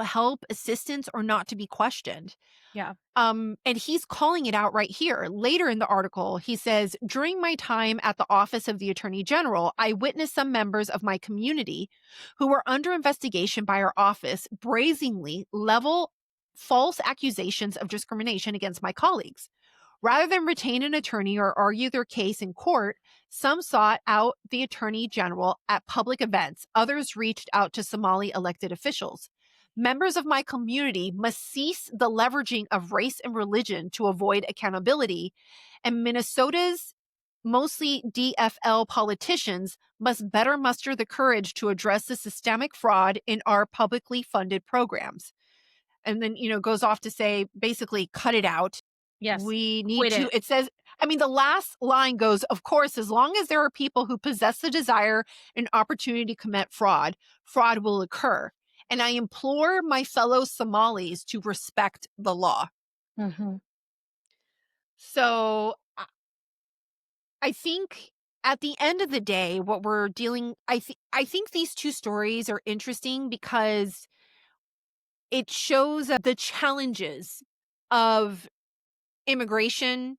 help, assistance, or not to be questioned. Yeah. And he's calling it out right here. Later in the article, he says, during my time at the Office of the Attorney General, I witnessed some members of my community who were under investigation by our office brazenly level false accusations of discrimination against my colleagues. Rather than retain an attorney or argue their case in court, some sought out the Attorney General at public events. Others reached out to Somali elected officials. Members of my community must cease the leveraging of race and religion to avoid accountability. And Minnesota's mostly DFL politicians must better muster the courage to address the systemic fraud in our publicly funded programs. And then, goes off to say, basically, cut it out. Yes. We need Quit to, it. it says, the last line goes, of course, as long as there are people who possess the desire and opportunity to commit fraud, fraud will occur. And I implore my fellow Somalis to respect the law. Mm-hmm. So I think at the end of the day, what we're dealing, I think these two stories are interesting because it shows the challenges of immigration,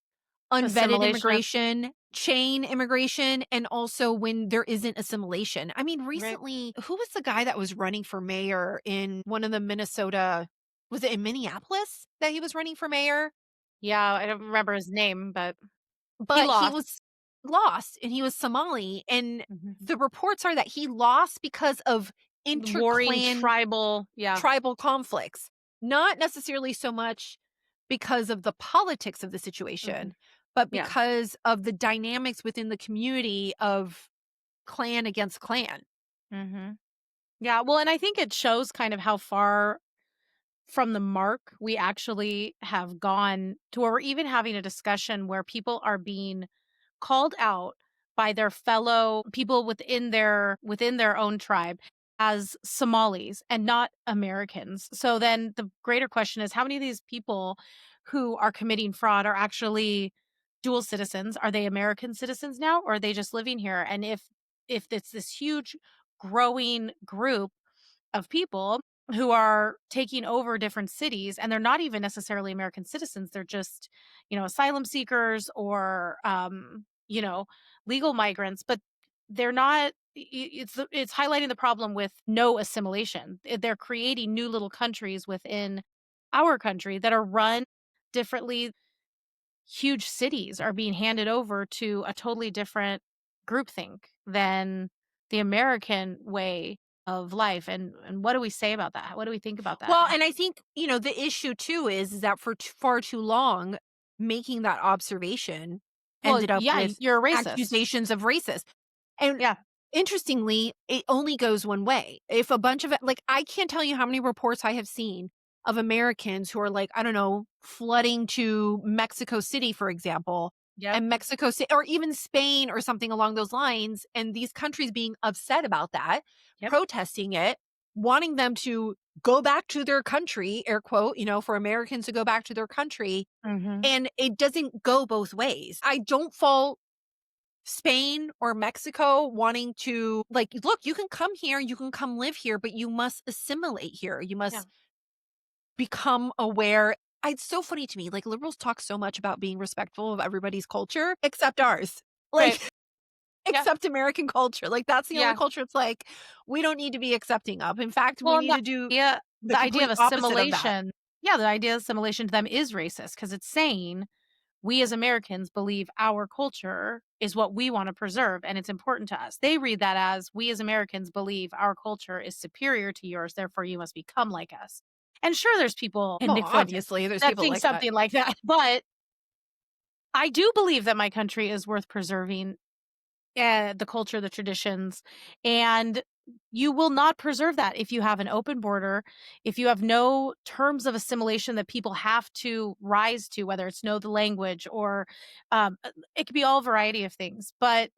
unvetted Assimilation. immigration, chain immigration, and also when there isn't assimilation. Recently, Who was the guy that was running for mayor in one of the Minnesota, was it in Minneapolis that he was running for mayor? Yeah, I don't remember his name, but He lost. was lost and he was Somali. And Mhm. the reports are that he lost because of Warring interclan tribal conflicts, not necessarily so much because of the politics of the situation, but Yeah. because of the dynamics within the community of clan against clan. Mm-hmm. Yeah, well, and I think it shows kind of how far from the mark we actually have gone to where we're even having a discussion where people are being called out by their fellow people within their own tribe as Somalis and not Americans. So then the greater question is, how many of these people who are committing fraud are actually dual citizens? Are they American citizens now, or are they just living here? And if it's this huge growing group of people who are taking over different cities, and they're not even necessarily American citizens, they're just, asylum seekers or legal migrants, but they're not. It's highlighting the problem with no assimilation. They're creating new little countries within our country that are run differently. Huge cities are being handed over to a totally different groupthink than the American way of life. And what do we say about that? What do we think about that? Well, and I think, the issue too is that for far too long, making that observation ended up with you're a racist. accusations of racist. And Yeah. interestingly, it only goes one way. If a bunch of I can't tell you how many reports I have seen of Americans who are I don't know, flooding to Mexico City, for example, Yep. and Mexico City or even Spain or something along those lines, and these countries being upset about that, Yep. protesting it, wanting them to go back to their country, air quote, for Americans to go back to their country. Mm-hmm. And it doesn't go both ways. I don't fault Spain or Mexico wanting to look, you can come here, you can come live here, but you must assimilate here. You must become aware. It's so funny to me. Liberals talk so much about being respectful of everybody's culture, except ours. Except American culture. That's the only culture it's we don't need to be accepting of. In fact, we need to do the idea of complete opposite of that. assimilation. Yeah, the idea of assimilation to them is racist because it's saying we as Americans believe our culture is what we want to preserve and it's important to us. They read that as we as Americans believe our culture is superior to yours, therefore you must become like us. And sure, there's people in Nick obviously there's that people think something like that. But I do believe that my country is worth preserving, the culture, the traditions, and you will not preserve that if you have an open border, if you have no terms of assimilation that people have to rise to, whether it's know the language or it could be all variety of things. But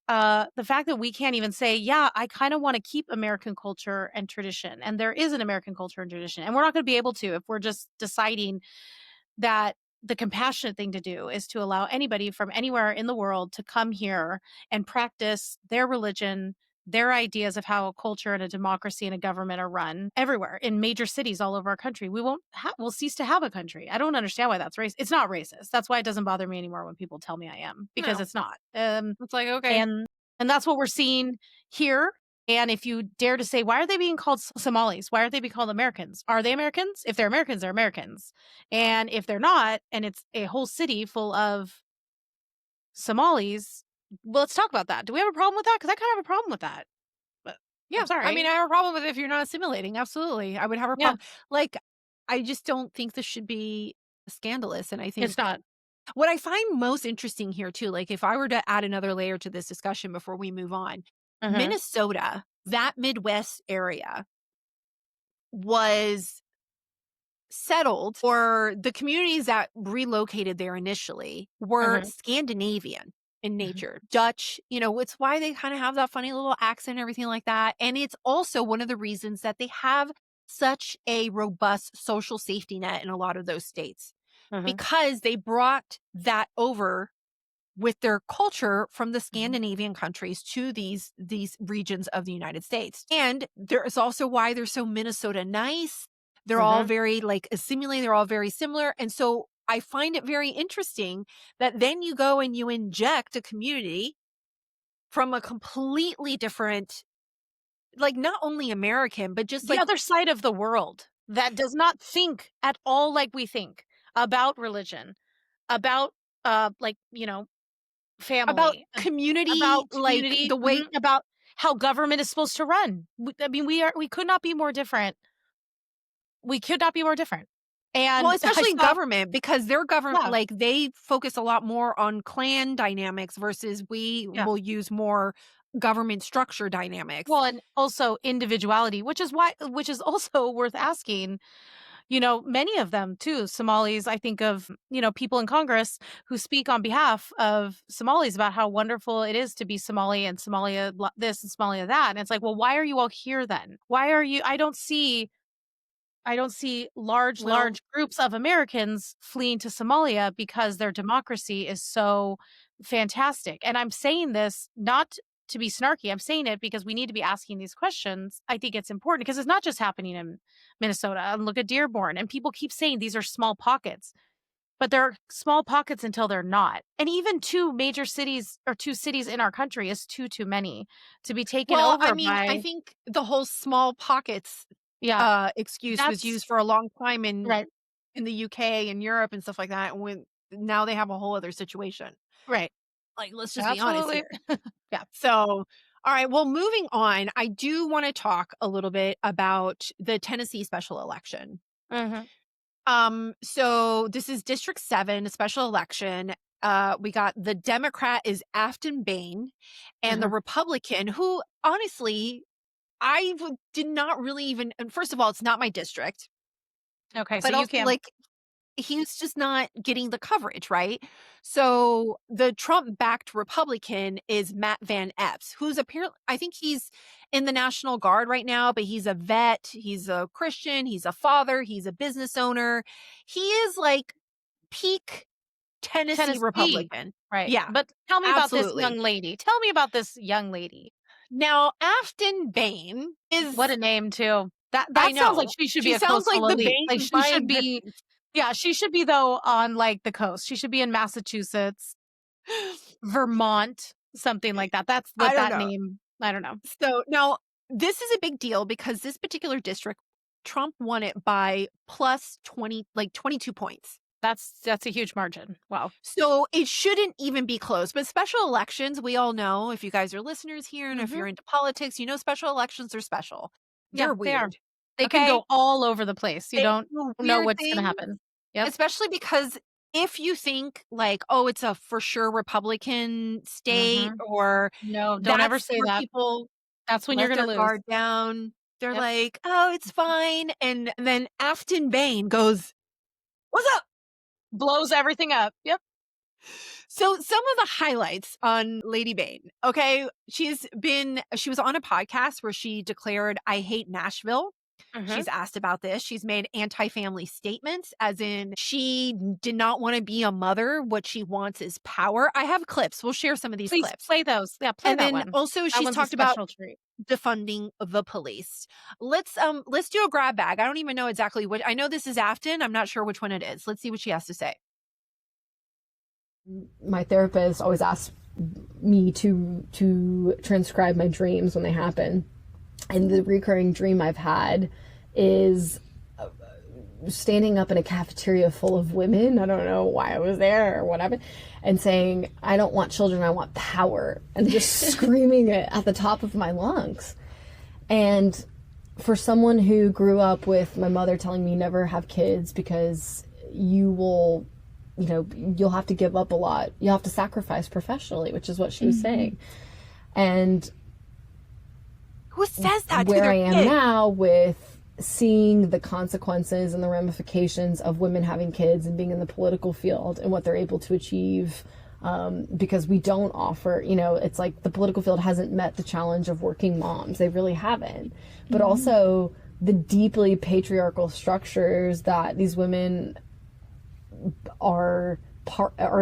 the fact that we can't even say, yeah, I kind of want to keep American culture and tradition, and there is an American culture and tradition, and we're not going to be able to if we're just deciding that the compassionate thing to do is to allow anybody from anywhere in the world to come here and practice their religion, their ideas of how a culture and a democracy and a government are run everywhere in major cities all over our country. We'll cease to have a country. I don't understand why that's racist. It's not racist. That's why it doesn't bother me anymore when people tell me I am, because it's not. It's okay. And that's what we're seeing here. And if you dare to say, why are they being called Somalis? Why aren't they being called Americans? Are they Americans? If they're Americans, they're Americans. And if they're not, and it's a whole city full of Somalis, well, let's talk about that. Do we have a problem with that? Because I kind of have a problem with that. Yeah. I'm sorry. I mean, I have a problem with it if you're not assimilating. Absolutely. I would have a Yeah. problem. Like, I just don't think this should be scandalous. And I It's think not. what I find most interesting here, too, like if I were to add another layer to this discussion before we move on, Mhm. Minnesota, that Midwest area was settled, or the communities that relocated there initially were Mhm. Scandinavian in Mhm. nature, Dutch, it's why they kind of have that funny little accent and everything like that. And it's also one of the reasons that they have such a robust social safety net in a lot of those states, Mhm. because they brought that over with their culture from the Mhm. Scandinavian countries to these regions of the United States. And there is also why they're so Minnesota nice. They're all Mhm. very like assimilated, they're all very similar. And so I find it very interesting that then you go and you inject a community from a completely different, like not only American, but just The like other side of the world that does not think at all like we think about religion, about, like, about family, community, about like community, the way. about how government is supposed to run. I mean, we could not be more different. We could not be more different. Well, And I especially saw government, because their government, yeah, like they focus a lot more on clan dynamics versus we yeah. will use more government structure dynamics. Well, and also individuality, which is also worth asking. Many of them too, Somalis, I think of, people in Congress who speak on behalf of Somalis about how wonderful it is to be Somali and Somalia this and Somalia that. And it's like, well, why are you all here then? Why are you I don't see Well, large groups of Americans fleeing to Somalia because their democracy is so fantastic. And I'm saying this not to be snarky. I'm saying it because we need to be asking these questions. I think it's important because it's not just happening in Minnesota. And look at Dearborn. And people keep saying these are small pockets, but they're small pockets until they're not. And even two major cities or two cities in our country is too many to be taken well, I over mean, I by, think the whole small pockets yeah, excuse was that's used for a long time right, in the UK and Europe and stuff like that. And now they have a whole other situation. right. Like, let's just be honest Absolutely. here. Yeah. So, all right. Well, moving on, I do want to talk a little bit about the Tennessee special election. Mhm. So this is District 7, a special election. We got the Democrat is Afton Bain, and the Mhm. Republican, who honestly, did not really even, and first of all, it's not my district, Okay, so but you also can. like he's just not getting the coverage, right? So the Trump backed Republican is Matt Van Epps, who's apparently, I think he's in the National Guard right now, but he's a vet, he's a Christian, he's a father, he's a business owner. He is like peak Tennessee Tennessee. Republican. Right. Yeah, But tell me about this absolutely. young lady. Tell me about this young lady. Now, Afton Bain What is, a name too. That I that sounds like know, she should be she a sounds like coastal the elite. Like Bain she by should be existence. yeah, she should be though on like the coast. She should be in Massachusetts, Vermont, something like that. That's I what don't that know. name. I don't know. So now this is a big deal because this particular district, Trump won it by plus 20, like 22 points. That's a huge margin. Wow. So it shouldn't even be close. But special elections, we all know, if you guys are listeners here and if Mhm. you're into politics, special elections are special. Yeah, They're they are. weird. They can Okay. go all over the place. You They don't do know weird what's going to things, happen. Yep. especially because if you think like, oh, it's a for sure Republican state, Mhm. or No, don't ever that's say where that. people That's when you're let going to their lose. guard down. They're Yep. like, "Oh, it's fine." And then Afton Bain goes, "What's up?" Blows everything up. Yep. So some of the highlights on Lady Bain, okay? She was on a podcast where she declared, "I hate Nashville." Mhm. She's asked about this. She's made anti-family statements, as in she did not want to be a mother. What she wants is power. I have clips. We'll share some of these Please clips. play those. Yeah, play And that then one. also That she's one's a talked about special treat. defunding the police. Let's do a grab bag. I don't even know exactly what. I know this is Afton. I'm not sure which one it is. Let's see what she has to say. My therapist always asks me to transcribe my dreams when they happen, and the recurring dream I've had is standing up in a cafeteria full of women. I don't know why I was there or whatever, and saying, "I don't want children, I want power," and just screaming it at the top of my lungs. And for someone who grew up with my mother telling me never have kids because you will, you'll have to give up a lot. You'll have to sacrifice professionally, which is what she was saying. And who says that to where their I am kid? now with seeing the consequences and the ramifications of women having kids and being in the political field and what they're able to achieve, because we don't offer, it's like the political field hasn't met the challenge of working moms. They really haven't. But also the deeply patriarchal structures that these women are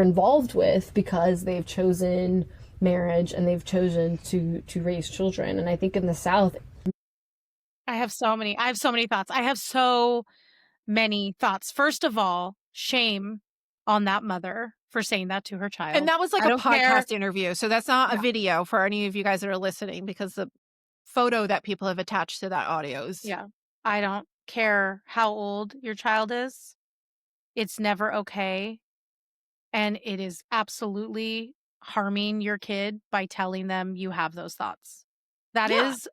involved with because they've chosen marriage and they've chosen to raise children. And I think in the South, I have so many thoughts. I have so many thoughts. First of all, shame on that mother for saying that to her child. And that was like I a don't care. podcast interview. So that's not a Yeah. video for any of you guys that are listening, because the photo that people have attached to that audio is. Yeah. I don't care how old your child is. It's never okay. And it is absolutely harming your kid by telling them you have those thoughts. That Yeah. is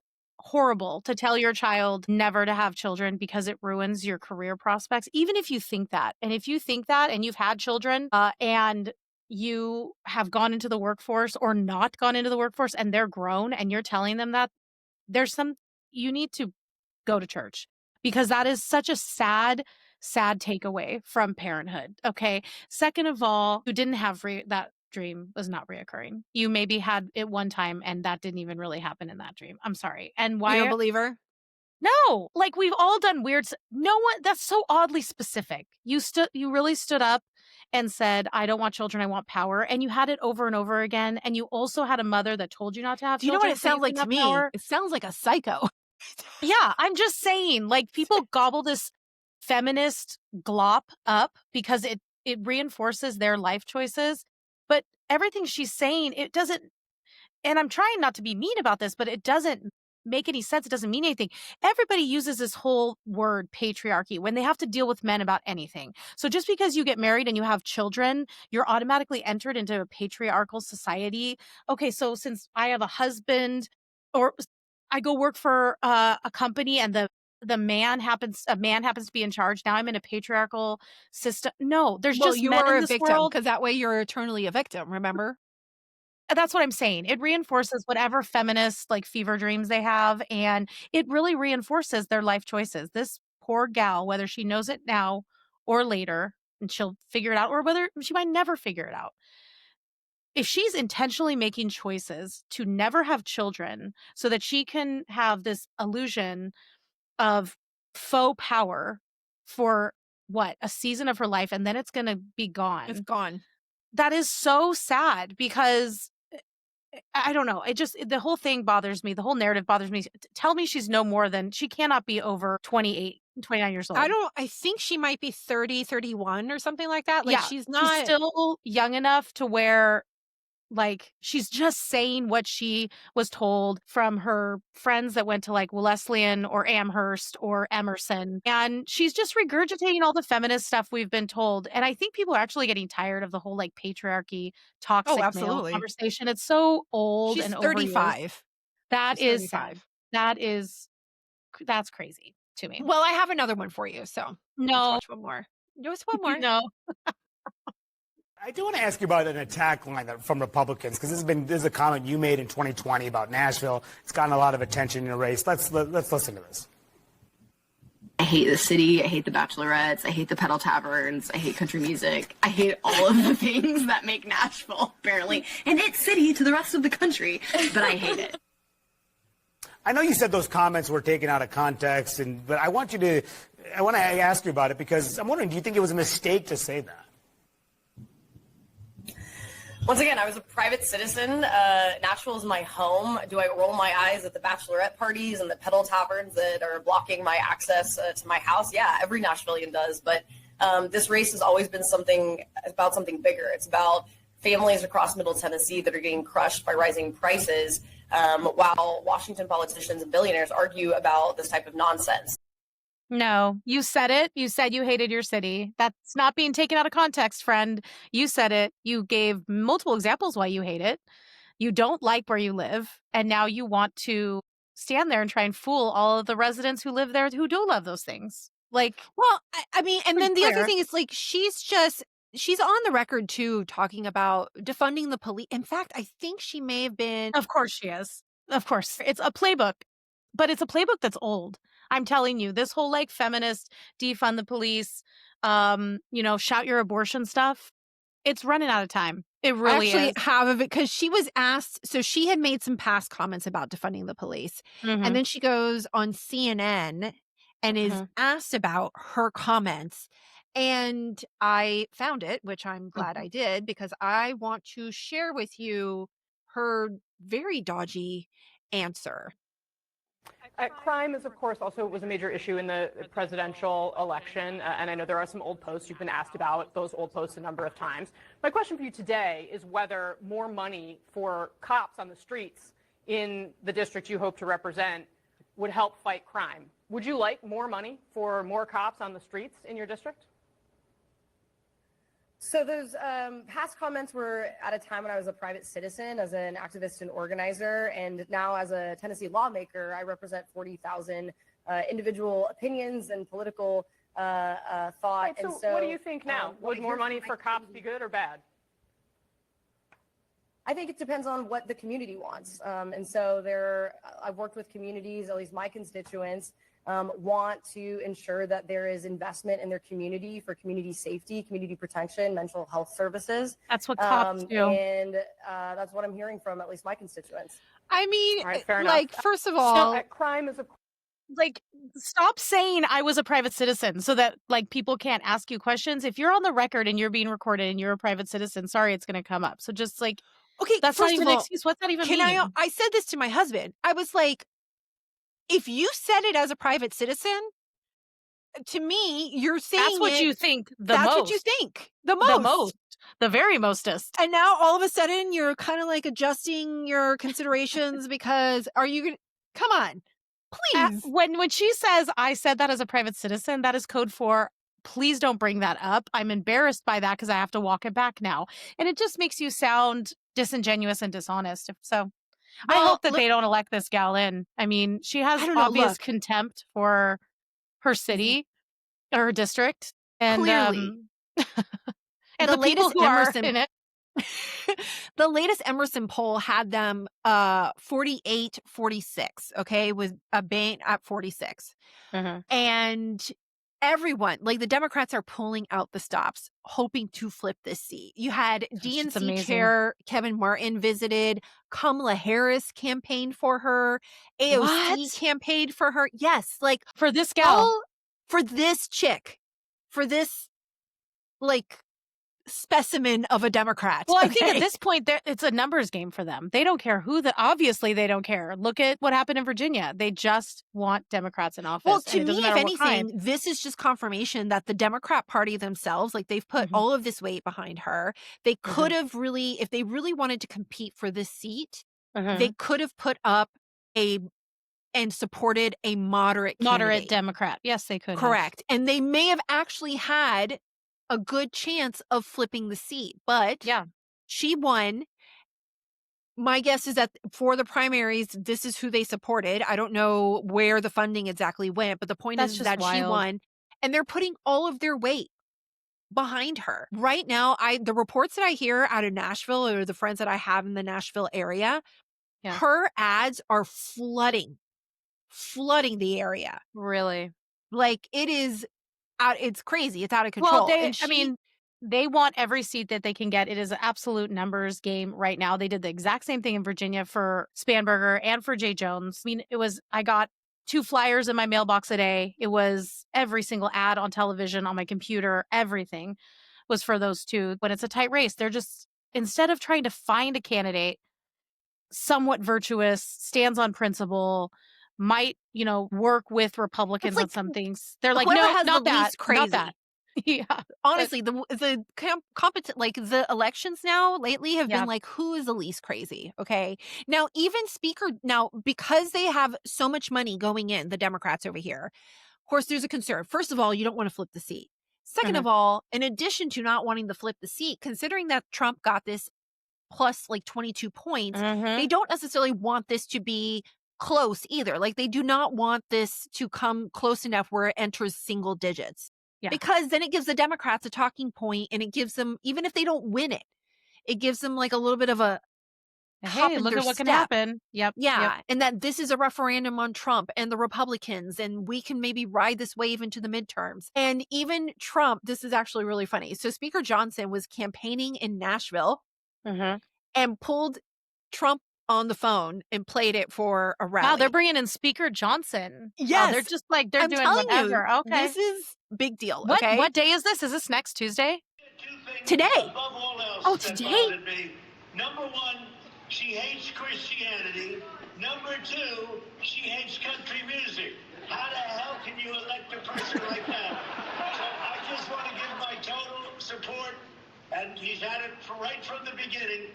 horrible to tell your child never to have children because it ruins your career prospects. Even if you think that, and if you think that and you've had children and you have gone into the workforce or not gone into the workforce and they're grown and you're telling them that, you need to go to church, because that is such a sad takeaway from parenthood. Okay. Second of all, you didn't have that dream was not reoccurring. You maybe had it one time and that didn't even really happen in that dream. I'm sorry. And why? You don't believe her? No, like we've all done weird. No one, that's so oddly specific. You really stood up and said, I don't want children, I want power. And you had it over and over again. And you also had a mother that told you not to have Do you know children. what it sounds like to me? Power. It sounds like a psycho. Yeah, I'm just saying, like, people gobble this feminist glop up because it reinforces their life choices. But everything she's saying, it doesn't, and I'm trying not to be mean about this, but it doesn't make any sense. It doesn't mean anything. Everybody uses this whole word patriarchy when they have to deal with men about anything. So just because you get married and you have children, you're automatically entered into a patriarchal society. Okay, so since I have a husband, or I go work for a company and a man happens to be in charge, now I'm in a patriarchal system. No, there's just you men are in a this victim, world. because that way you're eternally a victim, remember? That's what I'm saying. It reinforces whatever feminist like fever dreams they have, and it really reinforces their life choices. This poor gal, whether she knows it now or later, and she'll figure it out, or whether she might never figure it out. If she's intentionally making choices to never have children so that she can have this illusion of faux power for a season of her life, and then it's going to be gone. It's gone. That is so sad, because I don't know. The whole thing bothers me. The whole narrative bothers me. Tell me she cannot be over 28, 29 years old. I think she might be 30, 31 or something like that. Like, yeah, she's not. She's still young enough to where, like, she's just saying what she was told from her friends that went to like Wesleyan or Amherst or Emerson. And she's just regurgitating all the feminist stuff we've been told. And I think people are actually getting tired of the whole like patriarchy, toxic male absolutely. conversation. It's so old She's and 35. That She's is 35. sad. That's crazy to me. Well, I have another one for you. So no, let's watch one more. Just one more. No. I do want to ask you about an attack line from Republicans, because this is a comment you made in 2020 about Nashville. It's gotten a lot of attention in your race. Let's listen to this. I hate the city. I hate the bachelorettes. I hate the pedal taverns. I hate country music. I hate all of the things that make Nashville, apparently, and it's city to the rest of the country, but I hate it. I know you said those comments were taken out of context, but I want to ask you about it, because I'm wondering, do you think it was a mistake to say that? Once again, I was a private citizen. Nashville is my home. Do I roll my eyes at the bachelorette parties and the pedal taverns that are blocking my access to my house? Yeah, every Nashvilleian does. But this race has always been about something bigger. It's about families across Middle Tennessee that are getting crushed by rising prices, while Washington politicians and billionaires argue about this type of nonsense. No, you said it. You said you hated your city. That's not being taken out of context, friend. You said it. You gave multiple examples why you hate it. You don't like where you live. And now you want to stand there and try and fool all of the residents who live there who do love those things. Like, well, I mean, and then the other clear. thing is like she's on the record too talking about defunding the police. In fact, I think she may have been. Of course she is. Of course. It's a playbook, but it's a playbook that's old. I'm telling you, this whole like feminist defund the police, shout your abortion stuff, it's running out of time. It really I actually is. have of it because she was asked. So she had made some past comments about defunding the police, and then she goes on CNN and is asked about her comments. And I found it, which I'm glad I did, because I want to share with you her very dodgy answer. Crime is, of course, also was a major issue in the presidential election, and I know there are some old posts. You've been asked about those old posts a number of times. My question for you today is whether more money for cops on the streets in the district you hope to represent would help fight crime. Would you like more money for more cops on the streets in your district? So those past comments were at a time when I was a private citizen, as an activist and organizer, and now as a Tennessee lawmaker, I represent 40,000 individual opinions and political thought. Right, and so what do you think now? Would more money for cops be good or bad? I think it depends on what the community wants. And so I've worked with communities, at least my constituents, want to ensure that there is investment in their community for community safety, community protection, mental health services. That's what cops do. And that's what I'm hearing from at least my constituents. I mean, right, fair like, enough. first of all, crime is a... Like, stop saying I was a private citizen so that like people can't ask you questions. If you're on the record and you're being recorded and you're a private citizen, sorry, it's going to come up. So just like, okay, that's not first even of an all, excuse. What's that even can mean? I said this to my husband. I was like, if you said it as a private citizen, to me, you're saying that's what you think the that's most. what you think the most. The most. The very mostest. And now all of a sudden you're kind of like adjusting your considerations because are you going to come on, please. When she says I said that as a private citizen, that is code for please don't bring that up. I'm embarrassed by that because I have to walk it back now. And it just makes you sound disingenuous and dishonest. So I hope that they don't elect this gal in. I mean, she has obvious contempt for her city or her district. And clearly. and the people who are in it. The latest Emerson poll had them 48-46, okay, with a Bain at 46. And everyone, like the Democrats are pulling out the stops, hoping to flip this seat. You had DNC chair Kevin Martin visited, Kamala Harris campaigned for her, AOC campaigned for her. Yes, like for this gal, for this chick, for this like specimen of a Democrat. Well, I think at this point, it's a numbers game for them. They don't care obviously they don't care. Look at what happened in Virginia. They just want Democrats in office. Well, to me, if anything, this is just confirmation that the Democrat Party themselves, like they've put all of this weight behind her. They could have really, if they really wanted to compete for this seat, they could have put up and supported a moderate Democrat. Yes, they could. Correct. And they may have actually had a good chance of flipping the seat, but she won. My guess is that for the primaries, this is who they supported. I don't know where the funding exactly went, but the point is that she won, and they're putting all of their weight behind her. Right now, the reports that I hear out of Nashville or the friends that I have in the Nashville area, her ads are flooding the area. Really? Like it is it's crazy. It's out of control. Well, they want every seat that they can get. It is an absolute numbers game right now. They did the exact same thing in Virginia for Spanberger and for Jay Jones. I mean, I got 2 flyers in my mailbox a day. It was every single ad on television, on my computer, everything was for those two. When it's a tight race, they're just, instead of trying to find a candidate somewhat virtuous, stands on principle, might, work with Republicans on some things. They're like, no, not that. Not that. Yeah. Honestly, the competent, like the elections now lately have been like, who is the least crazy? Okay. Now, even because they have so much money going in, the Democrats over here, of course, there's a concern. First of all, you don't want to flip the seat. Second of all, in addition to not wanting to flip the seat, considering that Trump got this plus like 22 points, they don't necessarily want this to be close either. Like, they do not want this to come close enough where it enters single digits. Yeah. Because then it gives the Democrats a talking point, and it gives them, even if they don't win it, it gives them like a little bit of a hop Hey, in look their at what can step. happen. Yep. Yeah. And that this is a referendum on Trump and the Republicans, and we can maybe ride this wave into the midterms. And even Trump, this is actually really funny. So Speaker Johnson was campaigning in Nashville and pulled Trump on the phone and played it for a rally. Wow, they're bringing in Speaker Johnson. Yes. Wow, they're just like, they're I'm doing telling whatever. you, Okay. this is big deal. What Okay. what day is this? Is this next Tuesday? Today. Above all else, Oh, that today? bothered me. Number one, she hates Christianity. Number two, she hates country music. How the hell can you elect a person like that? So I just want to give my total support, and he's had it right from the beginning,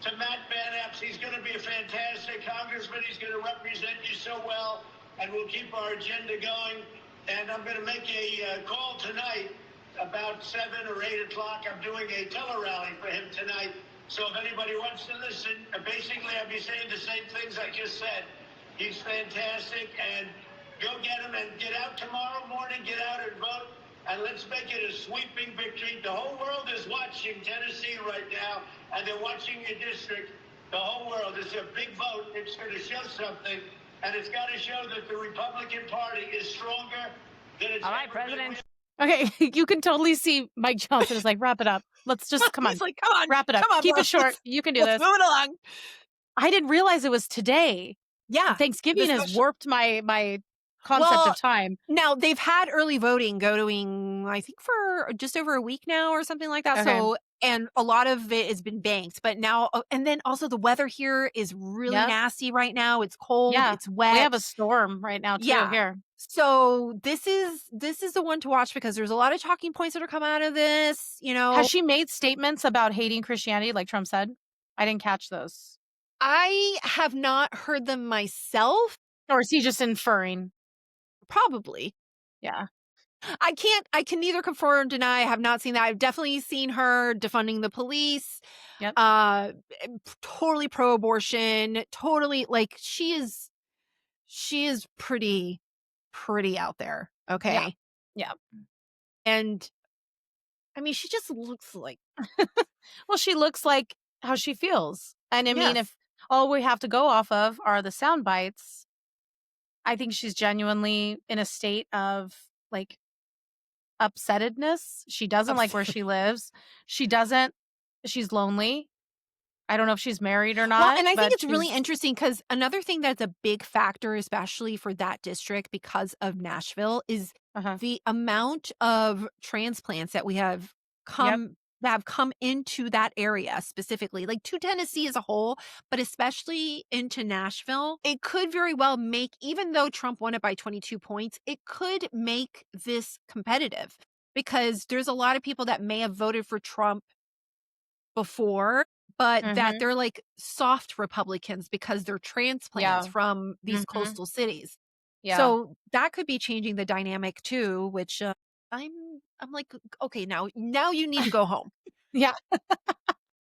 to Matt Van Epps. He's going to be a fantastic congressman. He's going to represent you so well, and we'll keep our agenda going. And I'm going to make a call tonight about 7 or 8 o'clock. I'm doing a tele-rally for him tonight. So if anybody wants to listen, basically I'll be saying the same things I just said. He's fantastic, and go get him and get out tomorrow morning, get out and vote, and let's make it a sweeping victory. The whole world is watching Tennessee right now, and they're watching your district. The whole world. It's a big vote. It's going to show something, and it's got to show that the Republican Party is stronger than it's ever been. Okay, you can totally see Mike Johnson is like, wrap it up. Let's just come on. He's like, come on, wrap it up. come on, Keep bro. it short. You can do Let's this. move it along. I didn't realize it was today. Yeah. Thanksgiving This has was- warped my concept of time. Now, they've had early voting going, I think, for just over a week now or something like that. Okay. So, and a lot of it has been banked. But now, and then also the weather here is really Yep. nasty right now. It's cold. Yeah. It's wet. We have a storm right now too Yeah. here. So this is the one to watch, because there's a lot of talking points that are coming out of this. You know, Has she made statements about hating Christianity like Trump said? I didn't catch those. I have not heard them myself. Or is he just inferring? Probably. Yeah. I can neither confirm or deny. I have not seen that. I've definitely seen her defunding the police. Yep. Totally pro-abortion. Totally, like, she is pretty out there. Okay. Yeah. And I mean, she just looks like, Well, she looks like how she feels. And I mean, Yes. if all we have to go off of are the sound bites, I think she's genuinely in a state of like upsettedness. She doesn't like where she lives. She's lonely. I don't know if she's married or not. well, and I think but it's really she's- interesting, because another thing that's a big factor, especially for that district because of Nashville, is the amount of transplants that we have that have come into that area specifically, like to Tennessee as a whole, but especially into Nashville. It could very well make, even though Trump won it by 22 points, it could make this competitive, because there's a lot of people that may have voted for Trump before, but that they're like soft Republicans because they're transplants from these coastal cities. Yeah. So that could be changing the dynamic too, which I'm like, okay, now you need to go home. Yeah.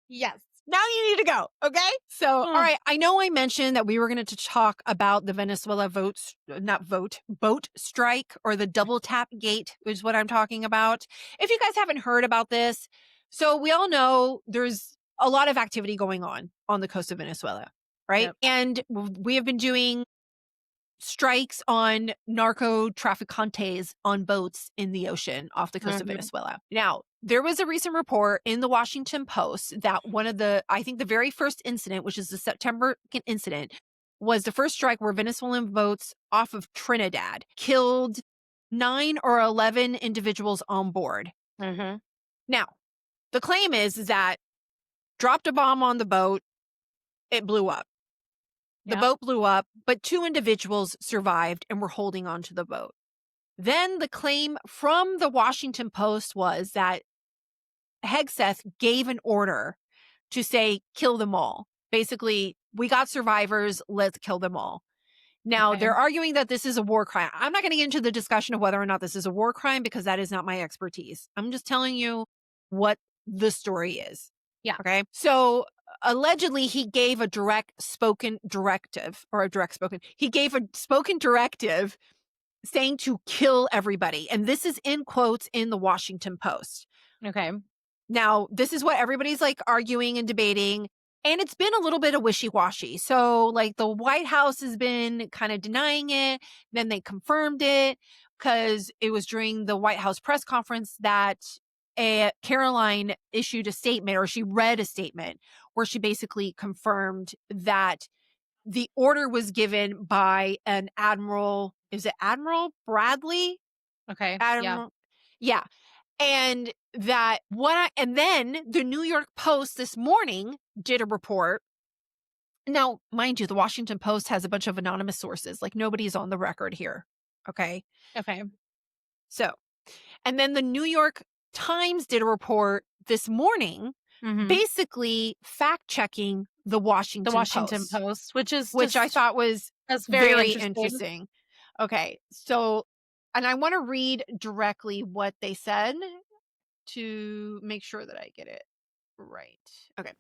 Yes. Now you need to go. Okay. So, all right. I know I mentioned that we were going to talk about the Venezuela boat strike, or the double tap gate, which is what I'm talking about. If you guys haven't heard about this, so we all know there's a lot of activity going on the coast of Venezuela, right? Yep. And we have been doing strikes on narco traficantes on boats in the ocean off the coast of Venezuela. Now, there was a recent report in the Washington Post that I think the very first incident, which is the September incident, was the first strike where Venezuelan boats off of Trinidad killed 9 or 11 individuals on board. Now, the claim is that dropped a bomb on the boat, it blew up. The boat blew up, but 2 individuals survived and were holding onto the boat. Then the claim from the Washington Post was that Hegseth gave an order to say, kill them all. Basically, we got survivors, let's kill them all. Now, they're arguing that this is a war crime. I'm not going to get into the discussion of whether or not this is a war crime, because that is not my expertise. I'm just telling you what the story is. Yeah. Okay. So allegedly he gave a direct spoken directive he gave a spoken directive saying to kill everybody. And this is in quotes in the Washington Post. Okay. Now, this is what everybody's like arguing and debating. And it's been a little bit of wishy-washy. So like the White House has been kind of denying it. Then they confirmed it because it was during the White House press conference that Caroline issued a statement, or she read a statement where she basically confirmed that the order was given by an Admiral, is it Admiral Bradley? Okay. Admiral, yeah. And that and then the New York Post this morning did a report. Now, mind you, the Washington Post has a bunch of anonymous sources. Like nobody's on the record here. Okay. Okay. So, and then the New York Times did a report this morning, basically fact checking the Washington Post, which I thought was that's very interesting. Okay. So, and I want to read directly what they said to make sure that I get it right. Okay.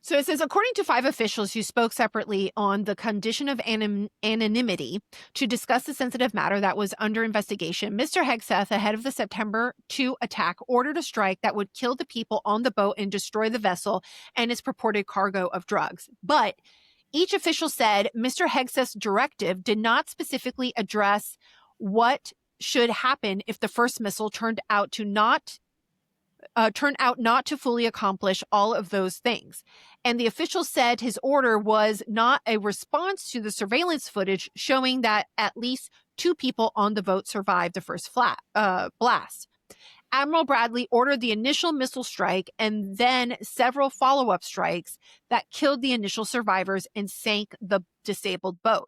So it says, according to 5 officials who spoke separately on the condition of anonymity to discuss the sensitive matter that was under investigation, Mr. Hegseth, ahead of the September 2 attack, ordered a strike that would kill the people on the boat and destroy the vessel and its purported cargo of drugs. But each official said Mr. Hegseth's directive did not specifically address what should happen if the first missile turned out not to fully accomplish all of those things. And the official said his order was not a response to the surveillance footage showing that at least 2 people on the boat survived the first blast. Admiral Bradley ordered the initial missile strike and then several follow-up strikes that killed the initial survivors and sank the disabled boat.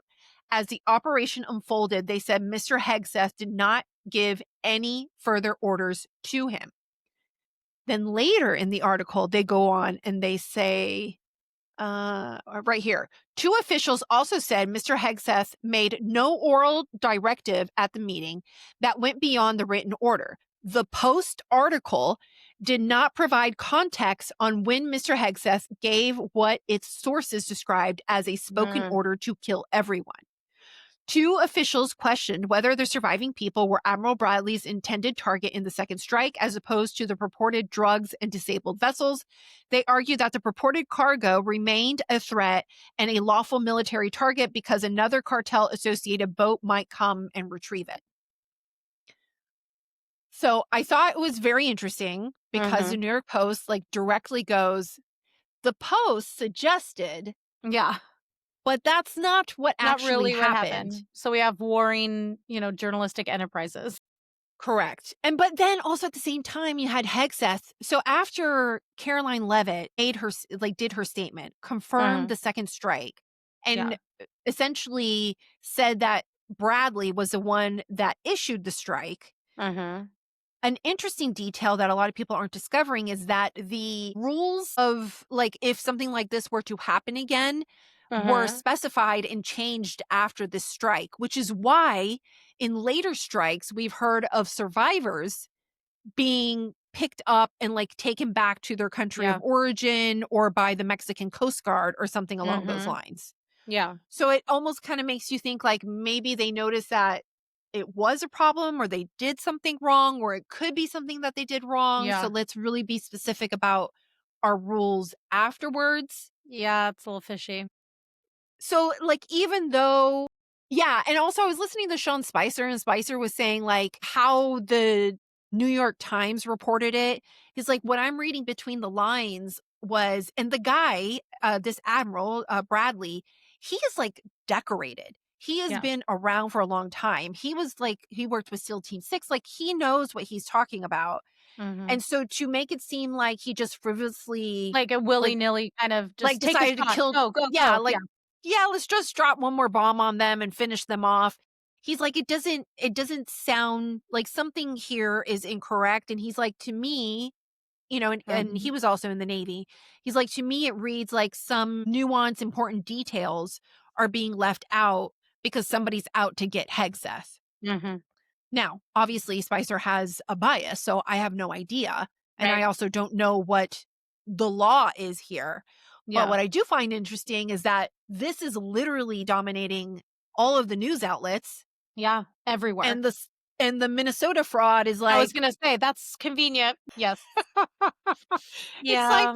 As the operation unfolded, they said Mr. Hegseth did not give any further orders to him. Then later in the article, they go on and they say, right here, 2 officials also said Mr. Hegseth made no oral directive at the meeting that went beyond the written order. The Post article did not provide context on when Mr. Hegseth gave what its sources described as a spoken order to kill everyone. 2 officials questioned whether the surviving people were Admiral Bradley's intended target in the second strike, as opposed to the purported drugs and disabled vessels. They argued that the purported cargo remained a threat and a lawful military target because another cartel-associated boat might come and retrieve it. So I thought it was very interesting because the New York Post directly goes, the Post suggested, but that's not what actually happened. So we have warring, journalistic enterprises. Correct. But then also at the same time, you had Hegseth. So after Caroline Leavitt did her statement, confirmed the second strike, and essentially said that Bradley was the one that issued the strike. An interesting detail that a lot of people aren't discovering is that the rules of if something like this were to happen again were specified and changed after this strike, which is why in later strikes, we've heard of survivors being picked up and taken back to their country of origin or by the Mexican Coast Guard or something along those lines. Yeah. So it almost kind of makes you think maybe they noticed that it was a problem or they did something wrong, or it could be something that they did wrong. Yeah. So let's really be specific about our rules afterwards. Yeah, it's a little fishy. So even though, and also I was listening to Sean Spicer, and Spicer was saying how the New York Times reported it. He's what I'm reading between the lines was, and the guy, this Admiral Bradley, he is decorated. He has been around for a long time. He was he worked with SEAL Team 6. He knows what he's talking about. And so to make it seem like he just frivolously, a willy-nilly kind of just decided to kill, go, let's just drop one more bomb on them and finish them off. He's it doesn't sound like something here is incorrect. And he's to me, and he was also in the Navy. He's to me, it reads some nuanced, important details are being left out because somebody's out to get Hegseth. Now, obviously, Spicer has a bias, so I have no idea. And I also don't know what the law is here. Yeah. But what I do find interesting is that this is literally dominating all of the news outlets. Yeah, everywhere. And the Minnesota fraud is like, I was gonna say that's convenient. Yes. it's like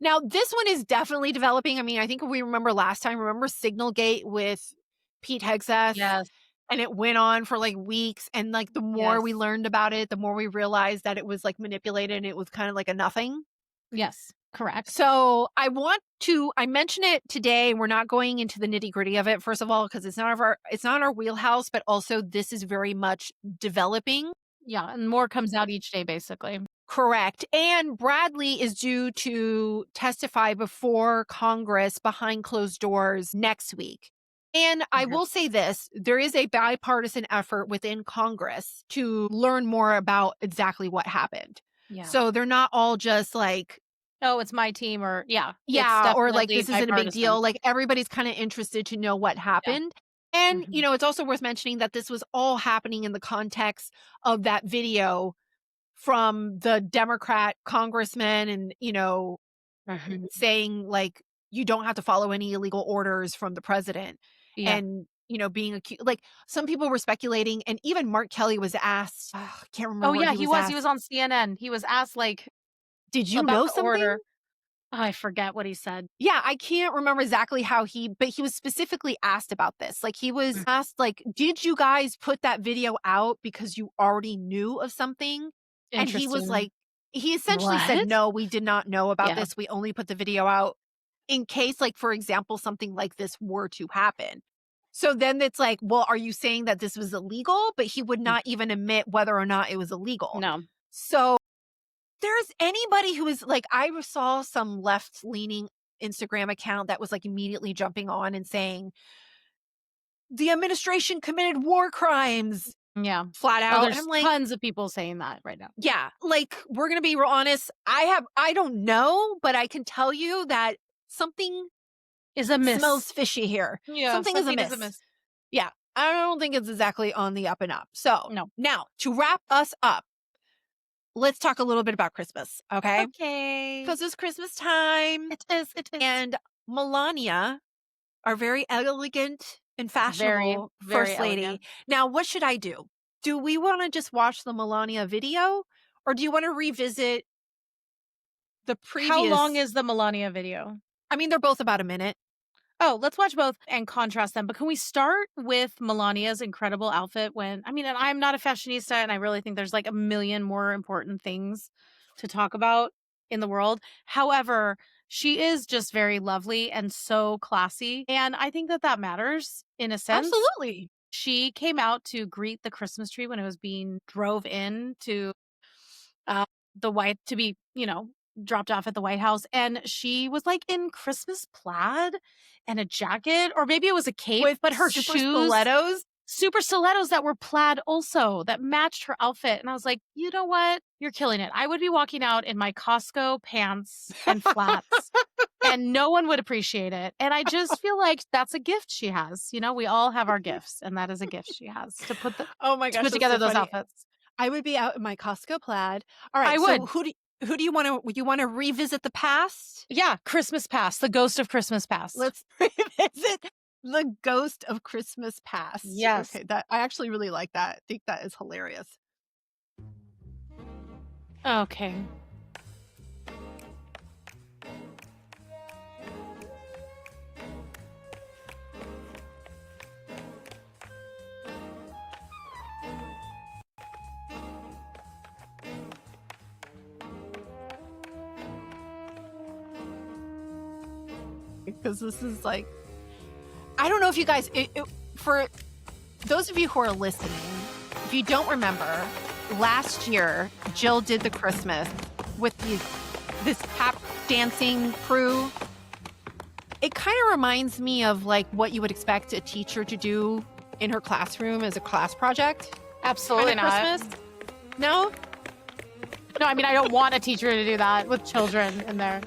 now this one is definitely developing. I mean, I think we remember last time. Remember Signalgate with Pete Hegseth? Yes. And it went on for like weeks. And like the more we learned about it, the more we realized that it was like manipulated and it was kind of like a nothing. Yes, correct. So I mention it today. We're not going into the nitty gritty of it, first of all, because it's not our wheelhouse, but also this is very much developing. Yeah, and more comes out each day, basically. Correct. And Bradley is due to testify before Congress behind closed doors next week. And I will say this, there is a bipartisan effort within Congress to learn more about exactly what happened. Yeah. So they're not all just like, oh, it's my team or or like this isn't a big deal. Like everybody's kind of interested to know what happened. Yeah. And, you know, it's also worth mentioning that this was all happening in the context of that video from the Democrat congressman and, you know, saying like, you don't have to follow any illegal orders from the president. Yeah. And, you know, being accused, like some people were speculating, and even Mark Kelly was asked, I can't remember. Oh, yeah, he was on CNN. He was asked, like, did you know something? Order. Oh, I forget what he said. Yeah, I can't remember exactly but he was specifically asked about this. Like he was asked, like, did you guys put that video out because you already knew of something? And he was like, he essentially said, no, we did not know about this. We only put the video out in case, like, for example, something like this were to happen. So then it's like, well, are you saying that this was illegal? But he would not even admit whether or not it was illegal. No. So there's anybody who is like, I saw some left-leaning Instagram account that was like immediately jumping on and saying, the administration committed war crimes. Yeah. Flat out. There's and I'm like, tons of people saying that right now. Yeah. Like, we're going to be real honest. I don't know, but I can tell you that something is amiss. Smells fishy here. Yeah. Something is amiss. Yeah. I don't think it's exactly on the up and up. So now to wrap us up, let's talk a little bit about Christmas. Okay. Okay. Because it's Christmas time. It is. And Melania, our very elegant and fashionable first lady. Elegant. Now, what should I do? Do we want to just watch the Melania video, or do you want to revisit the previous? How long is the Melania video? I mean, they're both about a minute. Oh, let's watch both and contrast them. But can we start with Melania's incredible outfit and I'm not a fashionista, and I really think there's like a million more important things to talk about in the world. However, she is just very lovely and so classy. And I think that matters in a sense. Absolutely. She came out to greet the Christmas tree when it was being drove in to to be, dropped off at the White House. And she was like in Christmas plaid and a jacket, or maybe it was a cape, but her super shoes, super stilettos that were plaid also, that matched her outfit. And I was like, you know what? You're killing it. I would be walking out in my Costco pants and flats and no one would appreciate it. And I just feel like that's a gift she has. We all have our gifts, and that is a gift she has to put put together those outfits. I would be out in my Costco plaid. All right. I would. So who do you want to? Would you want to revisit the past? Yeah, Christmas Past, the ghost of Christmas Past. Let's revisit the ghost of Christmas Past. Yes. Okay, I actually really like that. I think that is hilarious. Okay. Because this is like, I don't know if you guys, for those of you who are listening, if you don't remember, last year, Jill did the Christmas with this tap dancing crew. It kind of reminds me of like what you would expect a teacher to do in her classroom as a class project. Absolutely not. Christmas. No? No, I mean, I don't want a teacher to do that with children in there.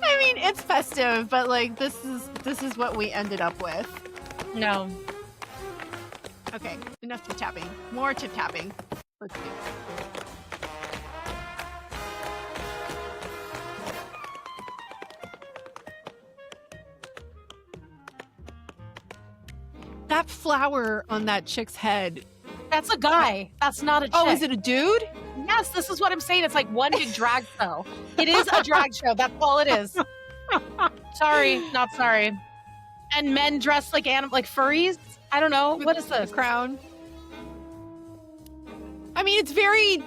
I mean, it's festive, but like this is what we ended up with. No. Okay, enough tip tapping. More tip tapping. Let's do it. That flower on that chick's head. That's a guy. That's not a chick. Oh, is it a dude? Yes, this is what I'm saying. It's like one big drag show. It is a drag show. That's all it is. Sorry, not sorry. And men dressed like like furries. I don't know. What is this? Crown. I mean, it's very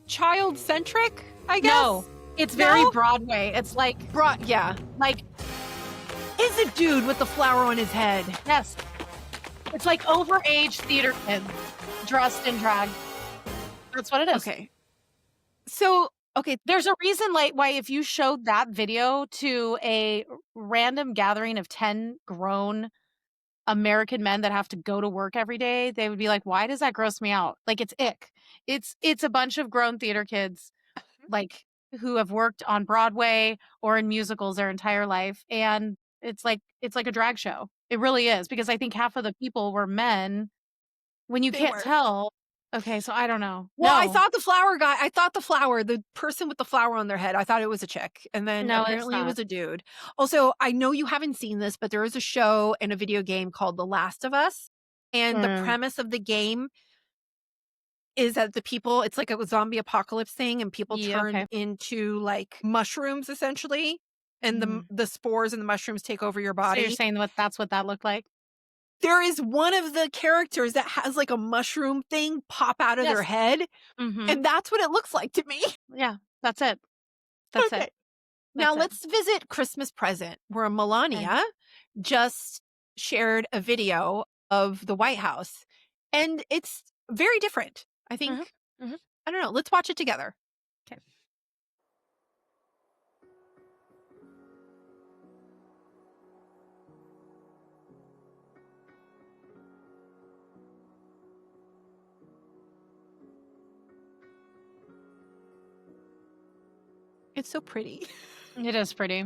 child-centric, I guess. No, it's very Broadway. It's like yeah. Like is a dude with the flower on his head. Yes. It's like overage theater kids dressed in drag. That's what it is. Okay. So, okay, there's a reason like why if you showed that video to a random gathering of 10 grown American men that have to go to work every day, they would be like, why does that gross me out? Like it's ick. It's a bunch of grown theater kids like who have worked on Broadway or in musicals their entire life. And it's like a drag show. It really is, because I think half of the people were men when you can't tell. Okay, so I don't know. Well, I thought the person with the flower on their head, I thought it was a chick. And then apparently it was a dude. Also, I know you haven't seen this, but there is a show and a video game called The Last of Us. And the premise of the game is that the people, it's like a zombie apocalypse thing, and people turn into like mushrooms essentially. And the spores and the mushrooms take over your body. So you're saying that's what that looked like? There is one of the characters that has like a mushroom thing pop out of their head. And that's what it looks like to me. Yeah, that's it. That's it. Now let's visit Christmas Present, where Melania just shared a video of the White House. And it's very different. I think, I don't know. Let's watch it together. Okay. It's so pretty. It is pretty.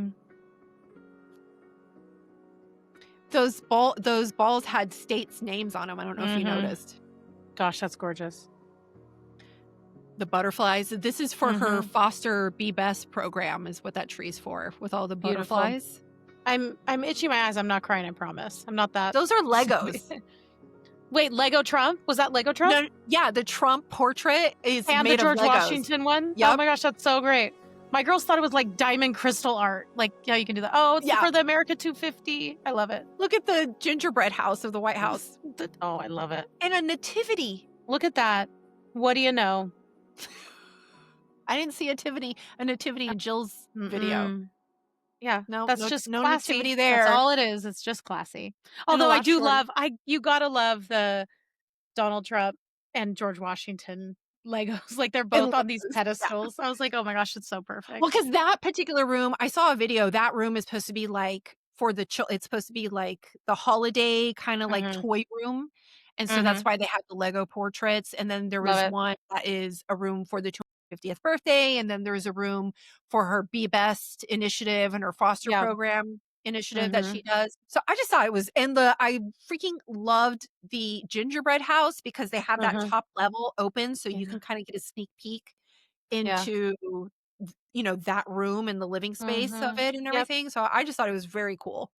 Those balls had states' names on them. I don't know if you noticed. Gosh, that's gorgeous. The butterflies. This is for her Foster Be Best program is what that tree's for, with all the butterflies. I'm itching my eyes. I'm not crying, I promise. I'm not that. Those are Legos. Wait, Lego Trump? Was that Lego Trump? No, yeah, the Trump portrait is and made the George of Legos. Washington one? Yep. Oh my gosh, that's so great. My girls thought it was like diamond crystal art. Like, yeah, you can do that. Oh, it's for the America 250. I love it. Look at the gingerbread house of the White House. Oh, I love it. And a nativity. Look at that. What do you know? I didn't see a nativity in Jill's video. Yeah, no, that's just no classy. nativity there. That's all it is. It's just classy. Although I do love, you gotta love the Donald Trump and George Washington Legos. Like they're both on these pedestals. I was like, oh my gosh, it's so perfect. Well, because that particular room, I saw a video. That room is supposed to be like for the it's supposed to be like the holiday kind of like toy room, and so that's why they had the Lego portraits. And then there was one that is a room for the 250th birthday, and then there's a room for her Be Best initiative and her foster program initiative that she does. So I just thought it was, and I freaking loved the gingerbread house because they have that top level open, so you can kind of get a sneak peek into that room and the living space of it and everything. So I just thought it was very cool.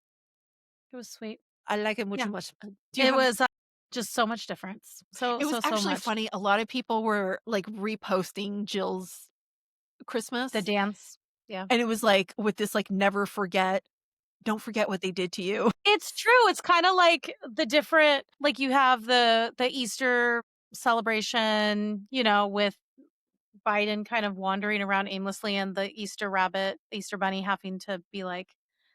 It was sweet. I like it much much. It was just so much difference. So it was actually funny. A lot of people were like reposting Jill's Christmas, the dance, and it was like with this like don't forget what they did to you. It's true. It's kind of like the different, like you have the Easter celebration, with Biden kind of wandering around aimlessly and the Easter bunny having to be like,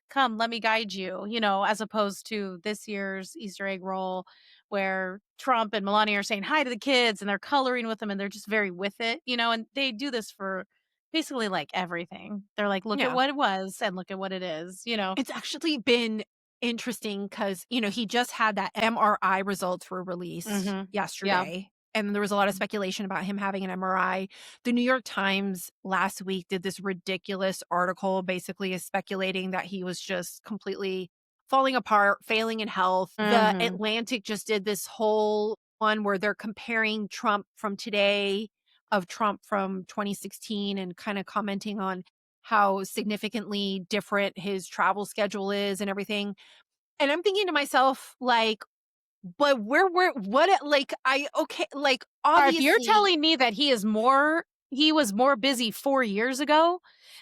come, let me guide you, as opposed to this year's Easter egg roll where Trump and Melania are saying hi to the kids and they're coloring with them and they're just very with it, and they do this for basically like everything. They're like, look at what it was and look at what it is, It's actually been interesting because, he just had that MRI results were released yesterday. Yeah. And there was a lot of speculation about him having an MRI. The New York Times last week did this ridiculous article basically speculating that he was just completely falling apart, failing in health. The Atlantic just did this whole one where they're comparing Trump from today of Trump from 2016 and kind of commenting on how significantly different his travel schedule is and everything. And I'm thinking to myself, like, but obviously. If you're telling me that he was more busy 4 years ago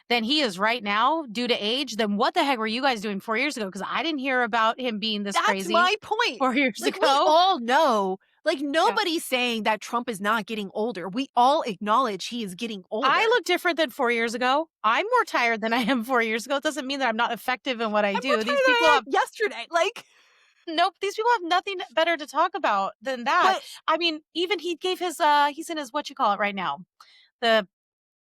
than he is right now due to age, then what the heck were you guys doing 4 years ago? Because I didn't hear about him being this crazy. That's my point. 4 years Like, ago. we all know. Like, nobody's saying that Trump is not getting older. We all acknowledge he is getting older. I look different than 4 years ago. I'm more tired than I am 4 years ago. It doesn't mean that I'm not effective in what I do. These people have yesterday. Like, nope, these people have nothing better to talk about than that. But, I mean, even he gave his he's in his right now.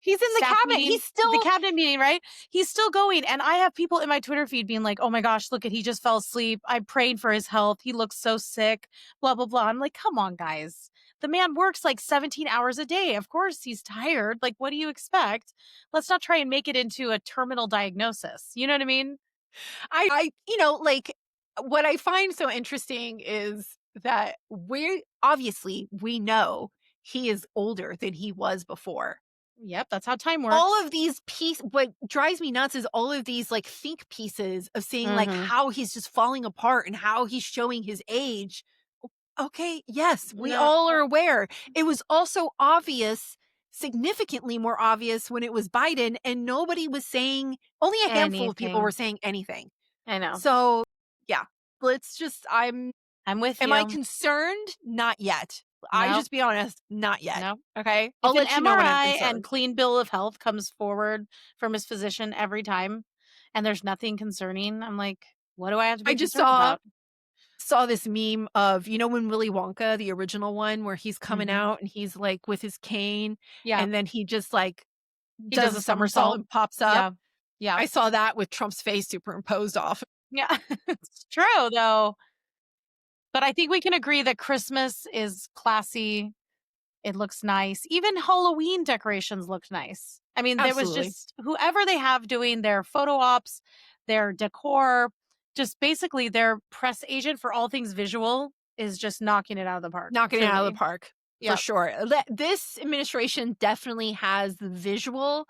He's in the cabinet. Meeting, he's still the cabinet meeting, right? He's still going. And I have people in my Twitter feed being like, oh my gosh, look at, he just fell asleep. I'm praying for his health. He looks so sick, blah, blah, blah. I'm like, come on, guys. The man works like 17 hours a day. Of course he's tired. Like, what do you expect? Let's not try and make it into a terminal diagnosis. You know what I mean? What I find so interesting is that we know he is older than he was before. Yep, that's how time works. All of these what drives me nuts is all of these like think pieces of saying like how he's just falling apart and how he's showing his age. Okay, yes, we all are aware. It was also obvious, significantly more obvious when it was Biden, and nobody was saying, only a handful of people were saying anything. I know. So yeah, I'm with you. Am I concerned? Not yet. I just be honest, not yet. No. Okay. I'll let you know when I'm concerned. And clean bill of health comes forward from his physician every time, and there's nothing concerning, I'm like, what do I have to be concerned about? Saw this meme of, when Willy Wonka, the original one, where he's coming out and he's like with his cane, and then he just like does a somersault and pops up. Yeah. I saw that with Trump's face superimposed off. Yeah, it's true though. But I think we can agree that Christmas is classy. It looks nice. Even Halloween decorations looked nice. I mean, there was just whoever they have doing their photo ops, their decor, just basically their press agent for all things visual is just knocking it out of the park. For sure. This administration definitely has the visual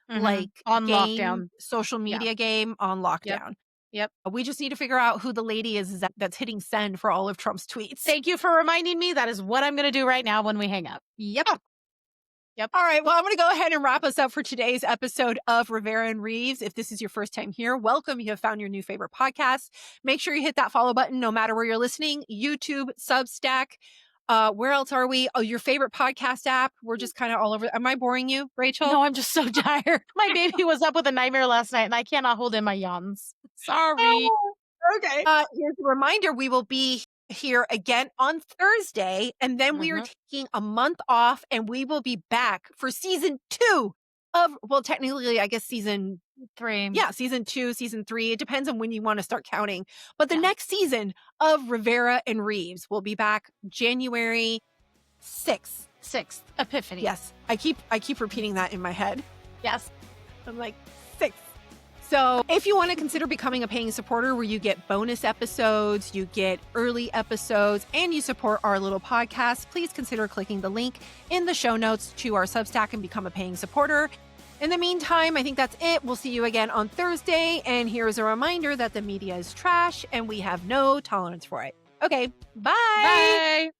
like on game, lockdown, social media game on lockdown. Yep. We just need to figure out who the lady is that's hitting send for all of Trump's tweets. Thank you for reminding me. That is what I'm going to do right now when we hang up. Yep. All right. Well, I'm going to go ahead and wrap us up for today's episode of Rivera and Reeves. If this is your first time here, welcome. You have found your new favorite podcast. Make sure you hit that follow button no matter where you're listening. YouTube, Substack. Where else are we? Oh, your favorite podcast app. We're just kind of all over. Am I boring you, Rachel? No, I'm just so tired. My baby was up with a nightmare last night and I cannot hold in my yawns. Sorry. Oh, okay. Here's a reminder. We will be here again on Thursday, and then we are taking a month off, and we will be back for season 2 of, well, technically, I guess season 3. Yeah, season 2, season 3. It depends on when you want to start counting. But the next season of Rivera and Reeves will be back January 6th. 6th. Epiphany. Yes. I keep repeating that in my head. Yes. I'm like, 6th. So if you want to consider becoming a paying supporter where you get bonus episodes, you get early episodes, and you support our little podcast, please consider clicking the link in the show notes to our Substack and become a paying supporter. In the meantime, I think that's it. We'll see you again on Thursday. And here's a reminder that the media is trash and we have no tolerance for it. Okay, bye. Bye.